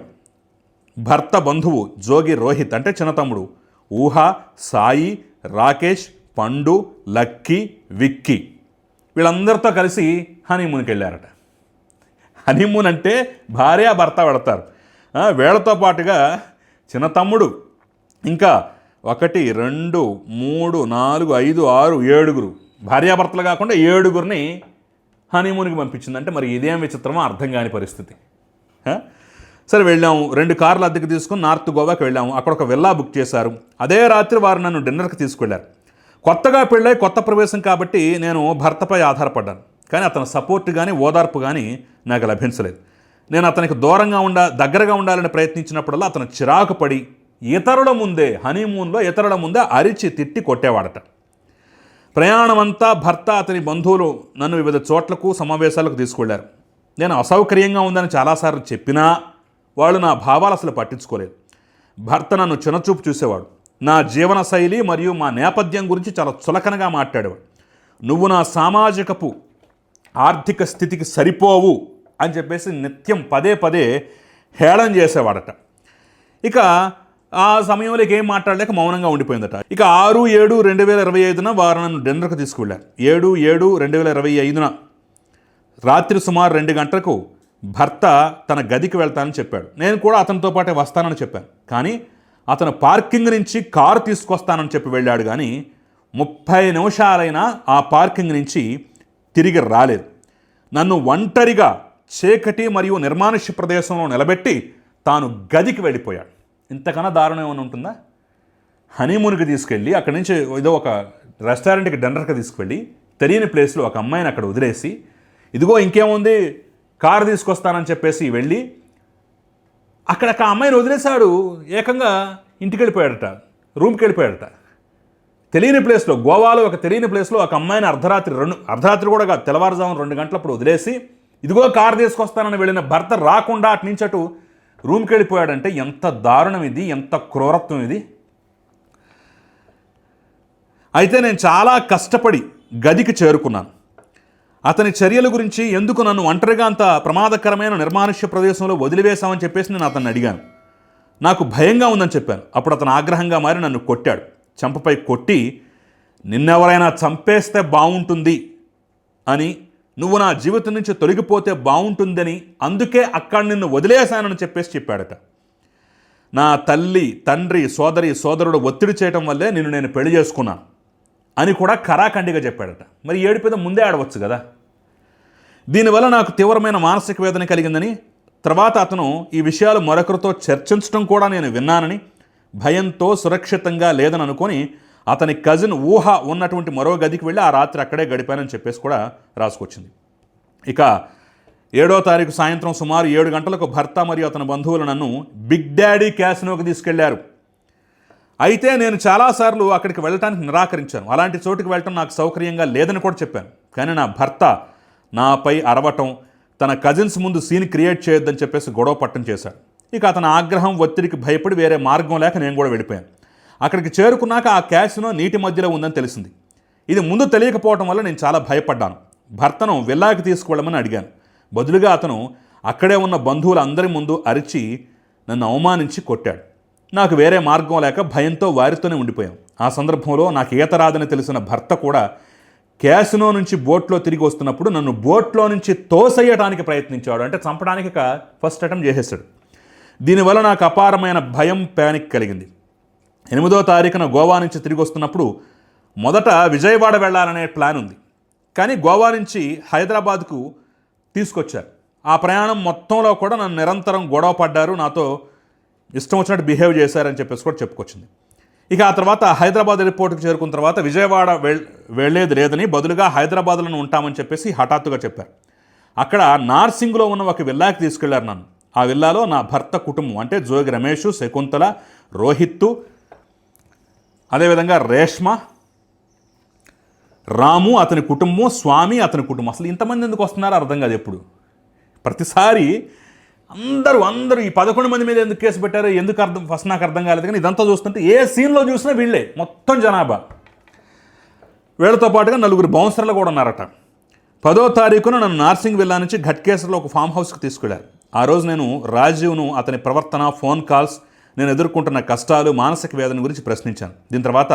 భర్త బంధువు జోగి రోహిత్ అంటే చిన్న తమ్ముడు, ఊహ, సాయి, రాకేష్, పండు, లక్కీ, విక్కీ వీళ్ళందరితో కలిసి హనీమూన్కి వెళ్ళారట. హనీమూన్ అంటే భార్య భర్త వెళతారు. వీళ్ళతో పాటుగా చిన్న తమ్ముడు, ఇంకా 1 2 3 4 5 6 7 భార్యాభర్తలు కాకుండా 7 హనీమూన్కి పంపించింది. అంటే మరి ఇదేం విచిత్రమో అర్థం కాని పరిస్థితి. సరే వెళ్ళాము, 2 కార్లు అద్దెకి తీసుకుని నార్త్ గోవాకి వెళ్ళాము. అక్కడ ఒక విల్లా బుక్ చేశారు. అదే రాత్రి వారు నన్ను డిన్నర్కి తీసుకెళ్లారు. కొత్తగా పెళ్ళై కొత్త ప్రవేశం కాబట్టి నేను భర్తపై ఆధారపడ్డాను. కానీ అతని సపోర్ట్ కానీ ఓదార్పు కానీ నాకు లభించలేదు. నేను అతనికి దగ్గరగా ఉండాలని ప్రయత్నించినప్పుడల్లా అతను చిరాకు పడి హనీమూన్లో ఇతరుల ముందే అరిచి తిట్టి కొట్టేవాడట. ప్రయాణమంతా భర్త అతని బంధువులు నన్ను వివిధ చోట్లకు సమావేశాలకు తీసుకెళ్లారు. నేను అసౌకర్యంగా ఉందని చాలాసార్లు చెప్పినా వాళ్ళు నా భావాలు అసలు పట్టించుకోలేదు. భర్త నన్ను చిన్నచూపు చూసేవాడు. నా జీవన శైలి మరియు మా నేపథ్యం గురించి చాలా చులకనగా మాట్లాడేవాడు. నువ్వు నా సామాజికపు ఆర్థిక స్థితికి సరిపోవు అని చెప్పేసి నిత్యం పదే హేళన చేసేవాడట. ఇక ఆ సమయంలో ఏం మాట్లాడలేక మౌనంగా ఉండిపోయిందట. ఇక 6/7/2025 వారు నన్ను డిన్నర్కి తీసుకువెళ్ళారు. 7/7/2025 రాత్రి సుమారు 2 గంటలకు భర్త తన గదికి వెళ్తానని చెప్పాడు. నేను కూడా అతనితో పాటే వస్తానని చెప్పాను. కానీ అతను పార్కింగ్ నుంచి కారు తీసుకొస్తానని చెప్పి వెళ్ళాడు. కానీ 30 నిమిషాలైనా ఆ పార్కింగ్ నుంచి తిరిగి రాలేదు. నన్ను ఒంటరిగా చీకటి మరియు నిర్మానుష్య ప్రదేశంలో నిలబెట్టి తాను గదికి వెళ్ళిపోయాడు. ఇంతకన్నా దారుణం ఏమైనా ఉంటుందా? హనీమూన్కి తీసుకెళ్ళి అక్కడి నుంచి ఏదో ఒక రెస్టారెంట్కి డిన్నర్కి తీసుకువెళ్ళి తెలియని ప్లేస్లో ఒక అమ్మాయిని అక్కడ వదిలేసి ఇదిగో ఇంకేముంది కారు తీసుకొస్తానని చెప్పేసి వెళ్ళి అక్కడ ఆ అమ్మాయిని వదిలేశాడు. ఏకంగా ఇంటికి వెళ్ళిపోయాడట, రూమ్కి వెళ్ళిపోయాడట. తెలియని ప్లేస్లో, గోవాలో ఒక తెలియని ప్లేస్లో ఒక అమ్మాయిని అర్ధరాత్రి కూడా కాదు, తెల్లవారుజామున 2 గంటలప్పుడు వదిలేసి ఇదిగో కారు తీసుకొస్తానని వెళ్ళిన భర్త రాకుండా అటు నుంచి అటు రూమ్కి వెళ్ళిపోయాడంటే ఎంత దారుణం ఇది, ఎంత క్రూరత్వం ఇది. అయితే నేను చాలా కష్టపడి గదికి చేరుకున్నాను. అతని చర్యల గురించి, ఎందుకు నన్ను ఒంటరిగా అంత ప్రమాదకరమైన నిర్మానుష్య ప్రదేశంలో వదిలివేశామని చెప్పేసి నేను అతన్ని అడిగాను. నాకు భయంగా ఉందని చెప్పాను. అప్పుడు అతను ఆగ్రహంగా మారి నన్ను కొట్టాడు. చెంపపై కొట్టి నిన్నెవరైనా చంపేస్తే బాగుంటుంది అని, నువ్వు నా జీవితం నుంచి తొలగిపోతే బాగుంటుందని, అందుకే అక్కడ నిన్ను వదిలేశానని చెప్పాడట. నా తల్లి, తండ్రి, సోదరుడు ఒత్తిడి చేయటం వల్లే నిన్ను నేను పెళ్లి చేసుకున్నాను అని కూడా ఖరాఖండిగా చెప్పాడట. మరి ఏడుపేద ముందే ఆడవచ్చు కదా. దీనివల్ల నాకు తీవ్రమైన మానసిక వేదన కలిగిందని, తర్వాత అతను ఈ విషయాలు మరొకరితో చర్చించడం కూడా నేను విన్నానని, భయంతో సురక్షితంగా లేదని అనుకొని అతని కజిన్ ఊహ ఉన్నటువంటి మరో గదికి వెళ్ళి ఆ రాత్రి అక్కడే గడిపానని చెప్పేసి కూడా రాసుకొచ్చింది. ఇక 7వ తారీఖు సాయంత్రం సుమారు 7 గంటలకు భర్త మరియు అతని బంధువులు నన్ను బిగ్ డాడీ క్యాసినోకి తీసుకెళ్లారు. అయితే నేను చాలాసార్లు అక్కడికి వెళ్ళటానికి నిరాకరించాను. అలాంటి చోటుకి వెళ్ళటం నాకు సౌకర్యంగా లేదని కూడా చెప్పాను. కానీ నా భర్త నాపై అరవటం, తన కజిన్స్ ముందు సీన్ క్రియేట్ చేయొద్దని చెప్పేసి గొడవ పట్టం చేశాడు. ఇక అతని ఆగ్రహం, ఒత్తిడికి భయపడి వేరే మార్గం లేక నేను కూడా వెళ్ళిపోయాను. అక్కడికి చేరుకున్నాక ఆ క్యాసినో నీటి మధ్యలో ఉందని తెలిసింది. ఇది ముందు తెలియకపోవడం వల్ల నేను చాలా భయపడ్డాను. భర్తను విల్లాకి తీసుకువెళ్ళమని అడిగాను. బదులుగా అతను అక్కడే ఉన్న బంధువులందరి ముందు అరిచి నన్ను అవమానించి కొట్టాడు. నాకు వేరే మార్గం లేక భయంతో వారితోనే ఉండిపోయాం. ఆ సందర్భంలో నాకు ఈత రాదని తెలిసిన భర్త కూడా క్యాసినో నుంచి బోట్లో తిరిగి వస్తున్నప్పుడు నన్ను బోట్లో నుంచి తోసేయడానికి ప్రయత్నించాడు. అంటే చంపడానికి ఫస్ట్ అటెంప్ట్ చేసేసాడు. దీనివల్ల నాకు అపారమైన భయం, ప్యానిక్ కలిగింది. 8వ తారీఖున గోవా నుంచి తిరిగి వస్తున్నప్పుడు మొదట విజయవాడ వెళ్ళాలనే ప్లాన్ ఉంది. కానీ గోవా నుంచి హైదరాబాద్కు తీసుకొచ్చారు. ఆ ప్రయాణం మొత్తంలో కూడా నన్ను నిరంతరం గొడవ పడ్డారు, నాతో ఇష్టం వచ్చినట్టు బిహేవ్ చేశారని చెప్పేసి కూడా చెప్పుకొచ్చింది. ఇక ఆ తర్వాత హైదరాబాద్ ఎయిర్పోర్ట్కి చేరుకున్న తర్వాత విజయవాడ వెళ్ళేది లేదని, బదులుగా హైదరాబాద్లో ఉంటామని చెప్పేసి హఠాత్తుగా చెప్పారు. అక్కడ నార్సింగ్లో ఉన్న ఒక విల్లాకి తీసుకెళ్లారు నన్ను. ఆ విల్లాలో నా భర్త కుటుంబం అంటే జోగి రమేష్, శకుంతల, రోహిత్తు, అదేవిధంగా రేష్మ, రాము అతని కుటుంబం, స్వామి అతని కుటుంబం. అసలు ఇంతమంది ఎందుకు వస్తున్నారో అర్థం కాదు. ఎప్పుడు ప్రతిసారి అందరూ ఈ 11 మంది మీద ఎందుకు కేసు పెట్టారో ఫస్ట్ నాకు అర్థం కాలేదు. కానీ ఇదంతా చూస్తుంటే ఏ సీన్లో చూసినా వీళ్ళే మొత్తం జనాభా. వీళ్ళతో పాటుగా 4 బౌన్సర్లు కూడా ఉన్నారట. 10వ తారీఖున నన్ను నార్సింగ్ విల్లా నుంచి ఘట్కేసర్లో ఒక ఫామ్ హౌస్కి తీసుకెళ్లారు. ఆ రోజు నేను రాజీవ్ను అతని ప్రవర్తన, ఫోన్ కాల్స్, నేను ఎదుర్కొంటున్న కష్టాలు, మానసిక వేదన గురించి ప్రశ్నించాను. దీని తర్వాత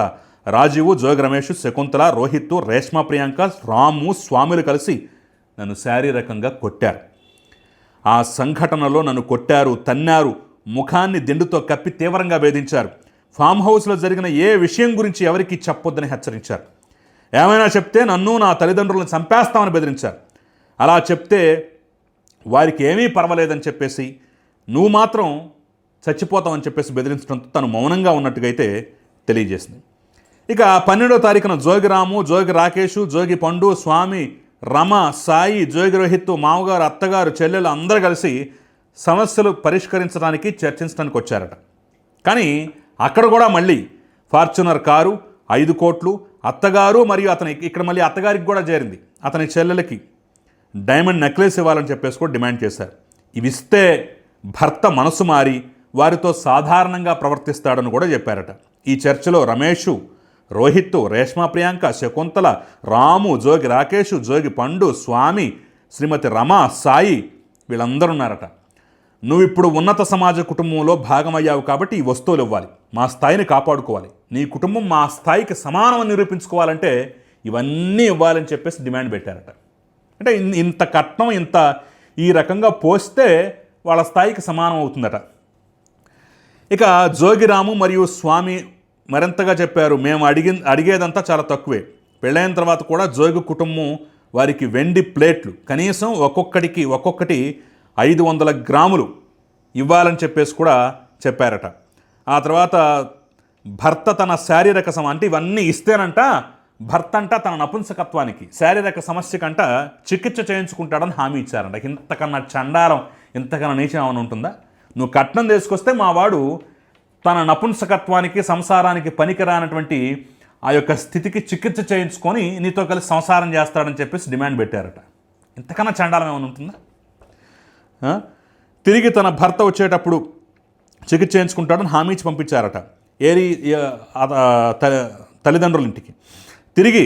రాజీవ్, జోగి రమేష్, శకుంతల, రోహిత్, రేష్మ, ప్రియాంక, రాము, స్వాములు కలిసి నన్ను శారీరకంగా కొట్టారు. ఆ సంఘటనలో నన్ను కొట్టారు, తన్నారు, ముఖాన్ని దిండుతో కప్పి తీవ్రంగా వేధించారు. ఫామ్ హౌస్లో జరిగిన ఏ విషయం గురించి ఎవరికి చెప్పొద్దని హెచ్చరించారు. ఏమైనా చెప్తే నన్ను నా తల్లిదండ్రులను చంపేస్తామని బెదిరించారు. అలా చెప్తే వారికి ఏమీ పర్వాలేదని చెప్పేసి నువ్వు మాత్రం చచ్చిపోతామని చెప్పేసి బెదిరించడంతో తను మౌనంగా ఉన్నట్టుగా అయితే తెలియజేసింది. ఇక 12వ తారీఖున జోగి రాము, జోగి రాకేషు, జోగి పండు, స్వామి, రమ, సాయి, జోగి రోహిత్, మామగారు, అత్తగారు, చెల్లెలు అందరూ కలిసి సమస్యలు పరిష్కరించడానికి చర్చించడానికి వచ్చారట. కానీ అక్కడ కూడా మళ్ళీ ఫార్చునర్ కారు, 5 కోట్లు, అత్తగారు మరియు అతని ఇక్కడ మళ్ళీ అత్తగారికి కూడా చేరింది. అతని చెల్లెలకి డైమండ్ నెక్లెస్ ఇవ్వాలని చెప్పేసి కూడా డిమాండ్ చేశారు. ఇవి ఇస్తే భర్త మనసు మారి వారితో సాధారణంగా ప్రవర్తిస్తాడని కూడా చెప్పారట. ఈ చర్చలో రమేషు, రోహిత్, రేష్మా ప్రియాంక, శకుంతల, రాము, జోగి రాకేషు, జోగి పండు, స్వామి, శ్రీమతి రమ, సాయి వీళ్ళందరూ ఉన్నారట. నువ్వు ఇప్పుడు ఉన్నత సమాజ కుటుంబంలో భాగమయ్యావు కాబట్టి ఈ వస్తువులు ఇవ్వాలి, మా స్థాయిని కాపాడుకోవాలి, నీ కుటుంబం మా స్థాయికి సమానం నిరూపించుకోవాలంటే ఇవన్నీ ఇవ్వాలని చెప్పేసి డిమాండ్ పెట్టారట. అంటే ఇంత కట్నం ఇంత ఈ రకంగా పోస్తే వాళ్ళ స్థాయికి సమానం అవుతుందట. ఇక జోగిరాము మరియు స్వామి మరింతగా చెప్పారు, మేము అడిగేదంతా చాలా తక్కువే. పెళ్ళైన తర్వాత కూడా జోగి కుటుంబం వారికి వెండి ప్లేట్లు కనీసం ఒక్కొక్కటి 500 గ్రాములు ఇవ్వాలని చెప్పేసి కూడా చెప్పారట. ఆ తర్వాత భర్త తన శారీరక అంటే ఇవన్నీ ఇస్తేనంట భర్త అంట తన నపుంసకత్వానికి శారీరక సమస్యకంట చికిత్స చేయించుకుంటాడని హామీ ఇచ్చారంట. ఇంతకన్నా చండాలం, ఇంతకన్నా నీచం ఏమైనా ఉంటుందా? నువ్వు కట్నం తీసుకొస్తే మా వాడు తన నపుంసకత్వానికి సంసారానికి పనికిరానటువంటి ఆ యొక్క స్థితికి చికిత్స చేయించుకొని నీతో కలిసి సంసారం చేస్తాడని చెప్పేసి డిమాండ్ పెట్టారట. ఇంతకన్నా చండాలం ఏమైనా ఉంటుందా? తిరిగి తన భర్త వచ్చేటప్పుడు చికిత్స చేయించుకుంటాడని హామీ ఇచ్చి పంపించారట తల్లిదండ్రుల ఇంటికి. తిరిగి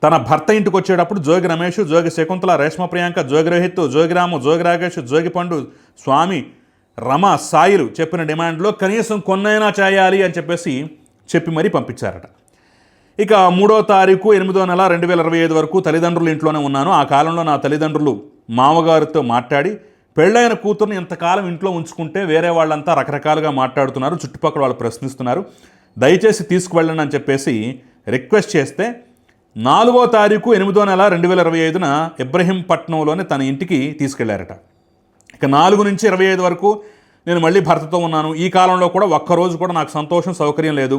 తన భర్త ఇంటికి వచ్చేటప్పుడు జోగి రమేష్, జోగి శకుంతల, రేష్మ ప్రియాంక, జోగి రోహిత్, జోగి రాము, జోగి రాకేష్, జోగి పండు, స్వామి, రమ, సాయిలు చెప్పిన డిమాండ్లో కనీసం కొన్నైనా చేయాలి అని చెప్పి మరీ పంపించారట. ఇక 3వ తారీఖు 8వ నెల 2025 వరకు తల్లిదండ్రుల ఇంట్లోనే ఉన్నాను. ఆ కాలంలో నా తల్లిదండ్రులు మామగారితో మాట్లాడి పెళ్ళైన కూతుర్ని ఇంతకాలం ఇంట్లో ఉంచుకుంటే వేరే వాళ్ళంతా రకరకాలుగా మాట్లాడుతున్నారు, చుట్టుపక్కల వాళ్ళు ప్రశ్నిస్తున్నారు, దయచేసి తీసుకువెళ్ళండి అని చెప్పేసి రిక్వెస్ట్ చేస్తే 4వ తారీఖు 8వ నెల 2025న ఇబ్రహీంపట్నంలోని తన ఇంటికి తీసుకెళ్లారట. ఇక 4 నుంచి 25 వరకు నేను మళ్ళీ భర్తతో ఉన్నాను. ఈ కాలంలో కూడా ఒక్కరోజు కూడా నాకు సంతోషం సౌకర్యం లేదు.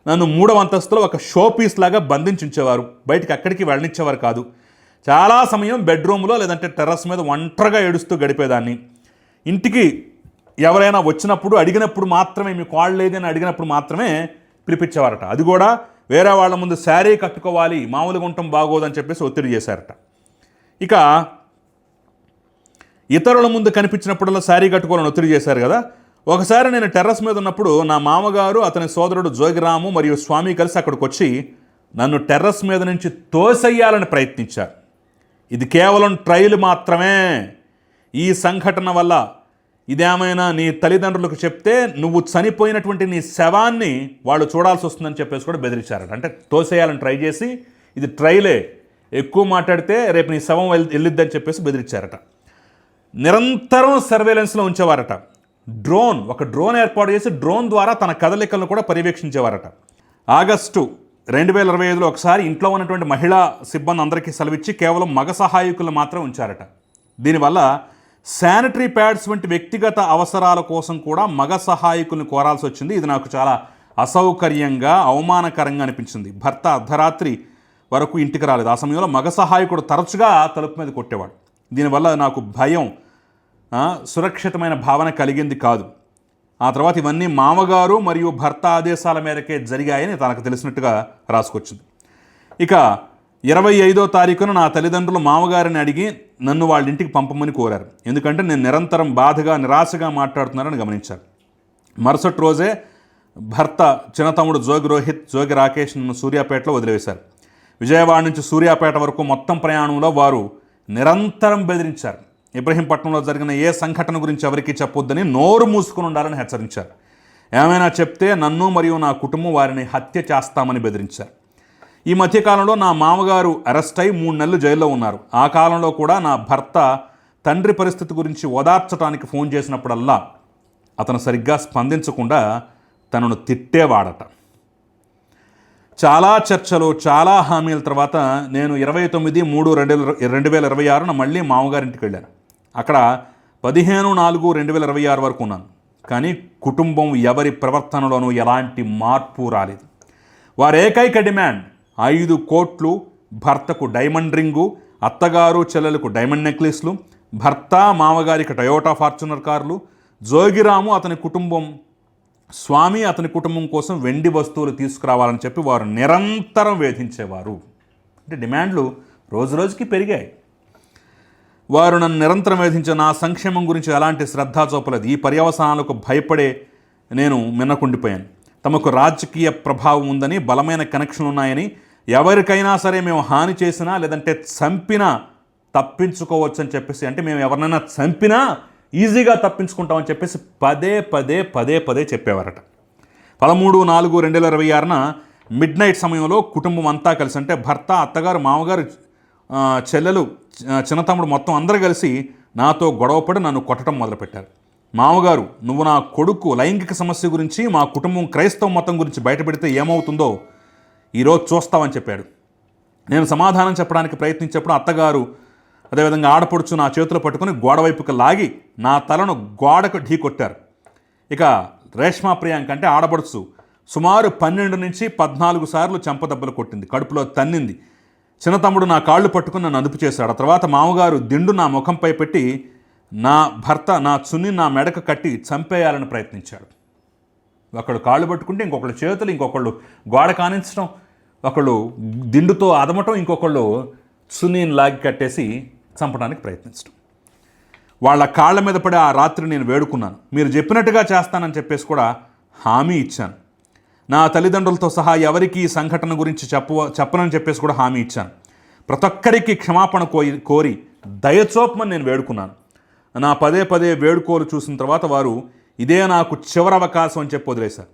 నన్ను 3వ అంతస్తులో ఒక షో పీస్ లాగా బంధించుంచేవారు, బయటికి అక్కడికి వెళ్ళనిచ్చేవారు కాదు. చాలా సమయం బెడ్రూమ్లో లేదంటే టెర్రస్ మీద ఒంటరిగా ఏడుస్తూ గడిపేదాన్ని. ఇంటికి ఎవరైనా వచ్చినప్పుడు అడిగినప్పుడు మాత్రమే, మీ కాళ్ళు లేదని అడిగినప్పుడు మాత్రమే పిలిపించేవారట. అది కూడా వేరే వాళ్ళ ముందు శారీ కట్టుకోవాలి, మామూలుగా ఉండటం బాగోదని చెప్పేసి ఒత్తిడి చేశారట. ఇక ఇతరుల ముందు కనిపించినప్పుడల్లా శారీ కట్టుకోవాలని ఒత్తిడి చేశారు కదా. ఒకసారి నేను టెర్రస్ మీద ఉన్నప్పుడు నా మామగారు, అతని సోదరుడు జోగిరాము మరియు స్వామి కలిసి అక్కడికి వచ్చి నన్ను టెర్రస్ మీద నుంచి తోసేయాలని ప్రయత్నించారు. ఇది కేవలం ట్రయల్ మాత్రమే. ఈ సంఘటన వల్ల ఇదేమైనా నీ తల్లిదండ్రులకు చెప్తే నువ్వు చనిపోయినటువంటి నీ శవాన్ని వాళ్ళు చూడాల్సి వస్తుందని చెప్పేసి కూడా బెదిరించారట. అంటే తోసేయాలని ట్రై చేసి ఇది ట్రైలే, ఎక్కువ మాట్లాడితే రేపు నీ శవం వెళ్ళిద్దని చెప్పేసి బెదిరించారట. నిరంతరం సర్వేలెన్స్లో ఉంచేవారట. ఒక డ్రోన్ ఏర్పాటు చేసి డ్రోన్ ద్వారా తన కదలికలను కూడా పర్యవేక్షించేవారట. ఆగస్టు 2025లో ఒకసారి ఇంట్లో ఉన్నటువంటి మహిళా సిబ్బంది అందరికీ సెలవిచ్చి కేవలం మగ సహాయకులు మాత్రం ఉంచారట. దీనివల్ల శానిటరీ ప్యాడ్స్ వంటి వ్యక్తిగత అవసరాల కోసం కూడా మగ సహాయకుల్ని కోరాల్సి వచ్చింది. ఇది నాకు చాలా అసౌకర్యంగా, అవమానకరంగా అనిపించింది. భర్త అర్ధరాత్రి వరకు ఇంటికి రాలేదు. ఆ సమయంలో మగ సహాయకుడు తరచుగా తలుపు మీద కొట్టేవాడు. దీనివల్ల నాకు భయం, సురక్షితమైన భావన కలిగింది కాదు. ఆ తర్వాత ఇవన్నీ మామగారు మరియు భర్త ఆదేశాల మేరకే జరిగాయని తనకు తెలిసినట్టుగా రాసుకొచ్చింది. ఇక 25వ తారీఖున నా తల్లిదండ్రులు మామగారిని అడిగి నన్ను వాళ్ళ ఇంటికి పంపమని కోరారు. ఎందుకంటే నేను నిరంతరం బాధగా, నిరాశగా మాట్లాడుతున్నారని గమనించారు. మరుసటి రోజే భర్త చిన్న తమ్ముడు జోగి రోహిత్, జోగి రాకేష్ నన్ను సూర్యాపేటలో వదిలివేశారు. విజయవాడ నుంచి సూర్యాపేట వరకు మొత్తం ప్రయాణంలో వారు నిరంతరం బెదిరించారు. ఇబ్రహీంపట్నంలో జరిగిన ఏ సంఘటన గురించి ఎవరికీ చెప్పొద్దని నోరు మూసుకుని ఉండాలని హెచ్చరించారు. ఏమైనా చెప్తే నన్ను మరియు నా కుటుంబం వారిని హత్య చేస్తామని బెదిరించారు. ఈ మధ్యకాలంలో నా మామగారు అరెస్ట్ అయి 3 నెలలు జైల్లో ఉన్నారు. ఆ కాలంలో కూడా నా భర్త తండ్రి పరిస్థితి గురించి ఓదార్చడానికి ఫోన్ చేసినప్పుడల్లా అతను సరిగ్గా స్పందించకుండా తనను తిట్టేవాడట. చాలా చర్చలు, చాలా హామీల తర్వాత నేను 29/3/2026 మళ్ళీ మామగారింటికి వెళ్ళాను. అక్కడ 15/4/2026 వరకు ఉన్నాను. కానీ కుటుంబం ఎవరి ప్రవర్తనలోనూ ఎలాంటి మార్పు రాలేదు. వారి ఏకైక డిమాండ్ 5 కోట్లు, భర్తకు డైమండ్ రింగు, అత్తగారు చెల్లెలకు డైమండ్ నెక్లెస్లు, భర్త మామగారికి టయోటా ఫార్చునర్ కార్లు, జోగిరాము అతని కుటుంబం, స్వామి అతని కుటుంబం కోసం వెండి వస్తువులు తీసుకురావాలని చెప్పి వారు నిరంతరం వేధించేవారు. అంటే డిమాండ్లు రోజు రోజుకి పెరిగాయి. వారు నన్ను నిరంతరం వేధించే నా సంక్షేమం గురించి ఎలాంటి శ్రద్ధ చూపలేదు. ఈ పర్యవసానాలకు భయపడే నేను మిన్నకుండిపోయాను. తమకు రాజకీయ ప్రభావం ఉందని, బలమైన కనెక్షన్లు ఉన్నాయని, ఎవరికైనా సరే మేము హాని చేసినా లేదంటే చంపినా తప్పించుకోవచ్చు అని చెప్పేసి, అంటే మేము ఎవరినైనా చంపినా ఈజీగా తప్పించుకుంటామని చెప్పేసి పదే చెప్పేవారట. 13/4/2026 మిడ్ నైట్ సమయంలో కుటుంబం అంతా కలిసి, అంటే భర్త, అత్తగారు, మామగారు, చెల్లెలు, చిన్నతమ్ముడు మొత్తం అందరూ కలిసి నాతో గొడవపడి నన్ను కొట్టడం మొదలుపెట్టారు. మామగారు, నువ్వు నా కొడుకు లైంగిక సమస్య గురించి, మా కుటుంబం క్రైస్తవ మతం గురించి బయటపెడితే ఏమవుతుందో ఈరోజు చూస్తామని చెప్పాడు. నేను సమాధానం చెప్పడానికి ప్రయత్నించేప్పుడు అత్తగారు అదేవిధంగా ఆడపడుచు నా చేతులు పట్టుకుని గోడ వైపుకి లాగి నా తలను గోడకు ఢీకొట్టారు. ఇక రేష్మా ప్రియాంక అంటే ఆడపడుచు సుమారు 12 నుంచి 14 సార్లు చెంపదెబ్బలు కొట్టింది, కడుపులో తన్నింది. చిన్న తమ్ముడు నా కాళ్ళు పట్టుకుని నన్ను అదుపు చేశాడు. ఆ తర్వాత మామగారు దిండు నా ముఖంపై పెట్టి నా భర్త నా చున్ని నా మెడకు కట్టి చంపేయాలని ప్రయత్నించాడు. ఒకళ్ళు కాళ్ళు పట్టుకుంటే ఇంకొకళ్ళు చేతులు, ఇంకొకళ్ళు గోడ కానించడం, ఒకళ్ళు దిండుతో అదమటం, ఇంకొకళ్ళు చున్నీని లాగి కట్టేసి చంపడానికి ప్రయత్నించడం. వాళ్ళ కాళ్ళ మీద పడి ఆ రాత్రి నేను వేడుకున్నాను. మీరు చెప్పినట్టుగా చేస్తానని చెప్పేసి కూడా హామీ ఇచ్చాను. నా తల్లిదండ్రులతో సహా ఎవరికి ఈ సంఘటన గురించి చెప్పనని చెప్పేసి కూడా హామీ ఇచ్చాను. ప్రతి ఒక్కరికి క్షమాపణ కోరి దయచూపమని నేను వేడుకున్నాను. నా పదే వేడుకోలు చూసిన తర్వాత వారు ఇదే నాకు చివరి అవకాశం అని చెప్పి వదిలేశారు.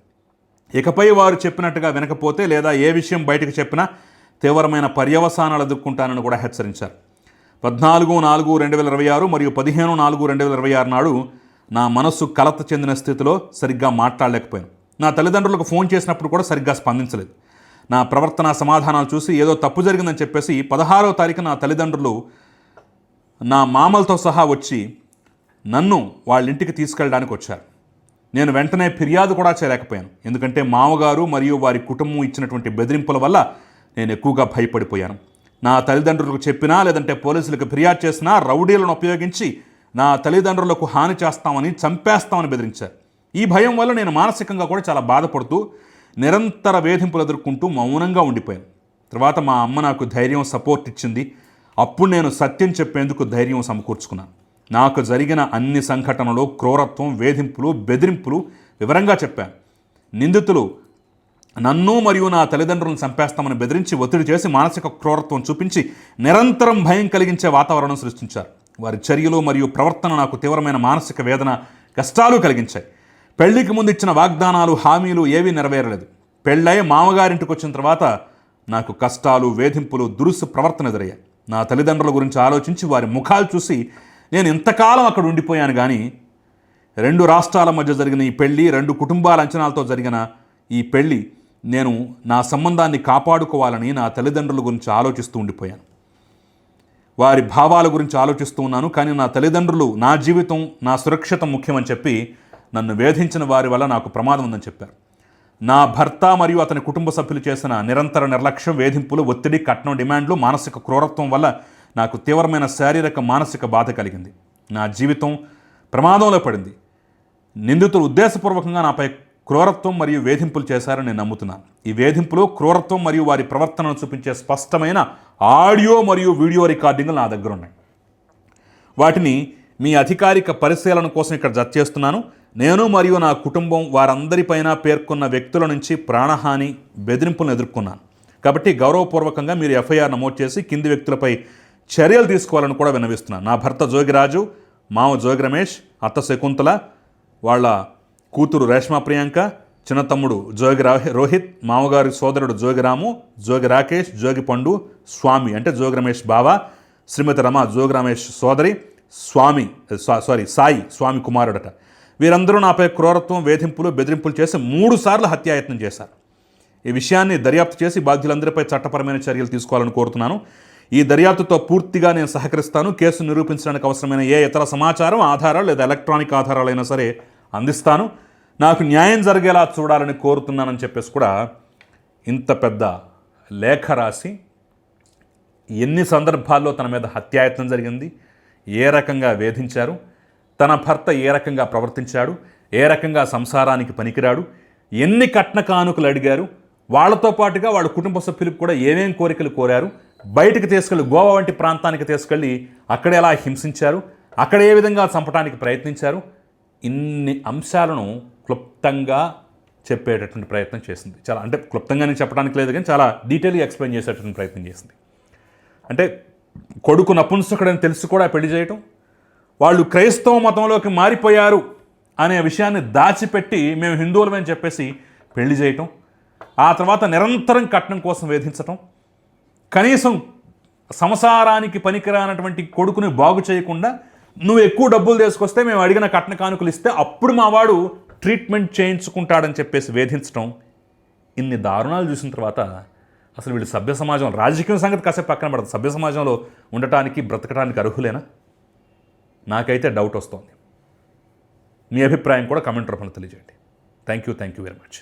ఇకపై వారు చెప్పినట్టుగా వినకపోతే లేదా ఏ విషయం బయటకు చెప్పినా తీవ్రమైన పర్యవసానాలు ఎదుర్కొంటానని కూడా హెచ్చరించారు. 14/4/2026 మరియు 15/4/2026 నాడు నా మనస్సు కలత చెందిన స్థితిలో సరిగ్గా మాట్లాడలేకపోయాను. నా తల్లిదండ్రులకు ఫోన్ చేసినప్పుడు కూడా సరిగ్గా స్పందించలేదు. నా ప్రవర్తన సమాధానాలు చూసి ఏదో తప్పు జరిగిందని చెప్పేసి 16వ తారీఖు నా తల్లిదండ్రులు నా మామలతో సహా వచ్చి నన్ను వాళ్ళ ఇంటికి తీసుకెళ్ళడానికి వచ్చారు. నేను వెంటనే ఫిర్యాదు కూడా చేయలేకపోయాను. ఎందుకంటే మామగారు మరియు వారి కుటుంబం ఇచ్చినటువంటి బెదిరింపుల వల్ల నేను ఎక్కువగా భయపడిపోయాను. నా తల్లిదండ్రులకు చెప్పినా లేదంటే పోలీసులకు ఫిర్యాదు చేసినా రౌడీలను ఉపయోగించి నా తల్లిదండ్రులకు హాని చేస్తామని, చంపేస్తామని బెదిరించారు. ఈ భయం వల్ల నేను మానసికంగా కూడా చాలా బాధపడుతూ నిరంతర వేధింపులు ఎదుర్కొంటూ మౌనంగా ఉండిపోయాను. తర్వాత మా అమ్మ నాకు ధైర్యం, సపోర్ట్ ఇచ్చింది. అప్పుడు నేను సత్యం చెప్పేందుకు ధైర్యం సమకూర్చుకున్నాను. నాకు జరిగిన అన్ని సంఘటనలు, క్రూరత్వం, వేధింపులు, బెదిరింపులు వివరంగా చెప్పాను. నిందితులు నన్ను మరియు నా తల్లిదండ్రులను చంపేస్తామని బెదిరించి ఒత్తిడి చేసి మానసిక క్రూరత్వం చూపించి నిరంతరం భయం కలిగించే వాతావరణం సృష్టించారు. వారి చర్యలు మరియు ప్రవర్తన నాకు తీవ్రమైన మానసిక వేదన, కష్టాలు కలిగించాయి. పెళ్లికి ముందు ఇచ్చిన వాగ్దానాలు, హామీలు ఏవీ నెరవేరలేదు. పెళ్ళై మామగారింటికి వచ్చిన తర్వాత నాకు కష్టాలు, వేధింపులు, దురుసు ప్రవర్తన ఎదురయ్యాయి. నా తల్లిదండ్రుల గురించి ఆలోచించి వారి ముఖాలు చూసి నేను ఇంతకాలం అక్కడ ఉండిపోయాను. కానీ 2 రాష్ట్రాల మధ్య జరిగిన ఈ పెళ్ళి, 2 కుటుంబాల అంచనాలతో జరిగిన ఈ పెళ్ళి, నేను నా సంబంధాన్ని కాపాడుకోవాలని నా తల్లిదండ్రుల గురించి ఆలోచిస్తూ ఉండిపోయాను. వారి భావాల గురించి ఆలోచిస్తూ ఉన్నాను. కానీ నా తల్లిదండ్రులు, నా జీవితం, నా సురక్షిత ముఖ్యమని చెప్పి నన్ను వేధించిన వారి వల్ల నాకు ప్రమాదం ఉందని చెప్పారు. నా భర్త మరియు అతని కుటుంబ సభ్యులు చేసిన నిరంతర నిర్లక్ష్యం, వేధింపులు, ఒత్తిడి, కట్నం డిమాండ్లు, మానసిక క్రూరత్వం వల్ల నాకు తీవ్రమైన శారీరక, మానసిక బాధ కలిగింది. నా జీవితం ప్రమాదంలో పడింది. నిందితులు ఉద్దేశపూర్వకంగా నాపై క్రూరత్వం మరియు వేధింపులు చేశారని నేను నమ్ముతున్నాను. ఈ వేధింపులు, క్రూరత్వం మరియు వారి ప్రవర్తనను చూపించే స్పష్టమైన ఆడియో మరియు వీడియో రికార్డింగ్లు నా దగ్గర ఉన్నాయి. వాటిని మీ అధికారిక పరిశీలన కోసం ఇక్కడ జత చేస్తున్నాను. నేను మరియు నా కుటుంబం వారందరిపైన పేర్కొన్న వ్యక్తుల నుంచి ప్రాణహాని, బెదిరింపులను ఎదుర్కొన్నాను. కాబట్టి గౌరవపూర్వకంగా మీరు ఎఫ్ఐఆర్ నమోదు చేసి కింది వ్యక్తులపై చర్యలు తీసుకోవాలని కూడా విన్నవిస్తున్నాను. నా భర్త జోగిరాజు, మామ జోగి రమేష్, అత్త శకుంతల, వాళ్ళ కూతురు రేష్మా ప్రియాంక, చిన్న తమ్ముడు జోగి రోహిత్, మామగారి సోదరుడు జోగిరాము, జోగి రాకేష్, జోగి పండు, స్వామి అంటే జోగి రమేష్ బావ, శ్రీమతి రమ జోగి రమేష్ సోదరి, సాయి స్వామి కుమారుడట. వీరందరూ నాపై క్రూరత్వం, వేధింపులు, బెదిరింపులు చేసి 3 సార్లు హత్యాయత్నం చేశారు. ఈ విషయాన్ని దర్యాప్తు చేసి బాధ్యులందరిపై చట్టపరమైన చర్యలు తీసుకోవాలని కోరుతున్నాను. ఈ దర్యాప్తుతో పూర్తిగా నేను సహకరిస్తాను. కేసు నిరూపించడానికి అవసరమైన ఏ ఇతర సమాచారం, ఆధారాలు లేదా ఎలక్ట్రానిక్ ఆధారాలైనా సరే అందిస్తాను. నాకు న్యాయం జరిగేలా చూడాలని కోరుతున్నానని చెప్పేసి కూడా ఇంత పెద్ద లేఖ రాసి ఎన్ని సందర్భాల్లో తన మీద హత్యాయత్నం జరిగింది, ఏ రకంగా వేధించారు, తన భర్త ఏ రకంగా ప్రవర్తించాడు, ఏ రకంగా సంసారానికి పనికిరాడు, ఎన్ని కట్న కానుకలు అడిగారు, వాళ్ళతో పాటుగా వాళ్ళ కుటుంబ సభ్యులకు కూడా ఏమేం కోరికలు కోరారు, బయటికి తీసుకెళ్ళి గోవా వంటి ప్రాంతానికి తీసుకెళ్ళి అక్కడ ఎలా హింసించారు, అక్కడ ఏ విధంగా చంపడానికి ప్రయత్నించారు, ఇన్ని అంశాలను క్లుప్తంగా చెప్పేటటువంటి ప్రయత్నం చేసింది. చాలా అంటే క్లుప్తంగానే చెప్పడానికి లేదు కానీ చాలా డీటెయిల్గా ఎక్స్ప్లెయిన్ చేసేటటువంటి ప్రయత్నం చేసింది. అంటే కొడుకు నపుంసకుడని తెలిసి కూడా పెళ్లి చేయటం, వాళ్ళు క్రైస్తవ మతంలోకి మారిపోయారు అనే విషయాన్ని దాచిపెట్టి మేము హిందువులమని చెప్పేసి పెళ్లి చేయటం, ఆ తర్వాత నిరంతరం కట్నం కోసం వేధించటం, కనీసం సంసారానికి పనికిరానటువంటి కొడుకుని బాగు చేయకుండా నువ్వు ఎక్కువ డబ్బులు తీసుకొస్తే మేము అడిగిన కట్న కానుకలు ఇస్తే అప్పుడు మా వాడు ట్రీట్మెంట్ చేయించుకుంటాడని చెప్పేసి వేధించటం, ఇన్ని దారుణాలు చూసిన తర్వాత అసలు వీళ్ళు సభ్య సమాజం, రాజకీయ సంగతి కాసేపు పక్కన పడదు, సభ్య సమాజంలో ఉండటానికి బ్రతకడానికి అర్హులేనా? నాకైతే డౌట్ వస్తుంది. మీ అభిప్రాయం కూడా కామెంట్ రూపంలో తెలియజేయండి. Thank you very much.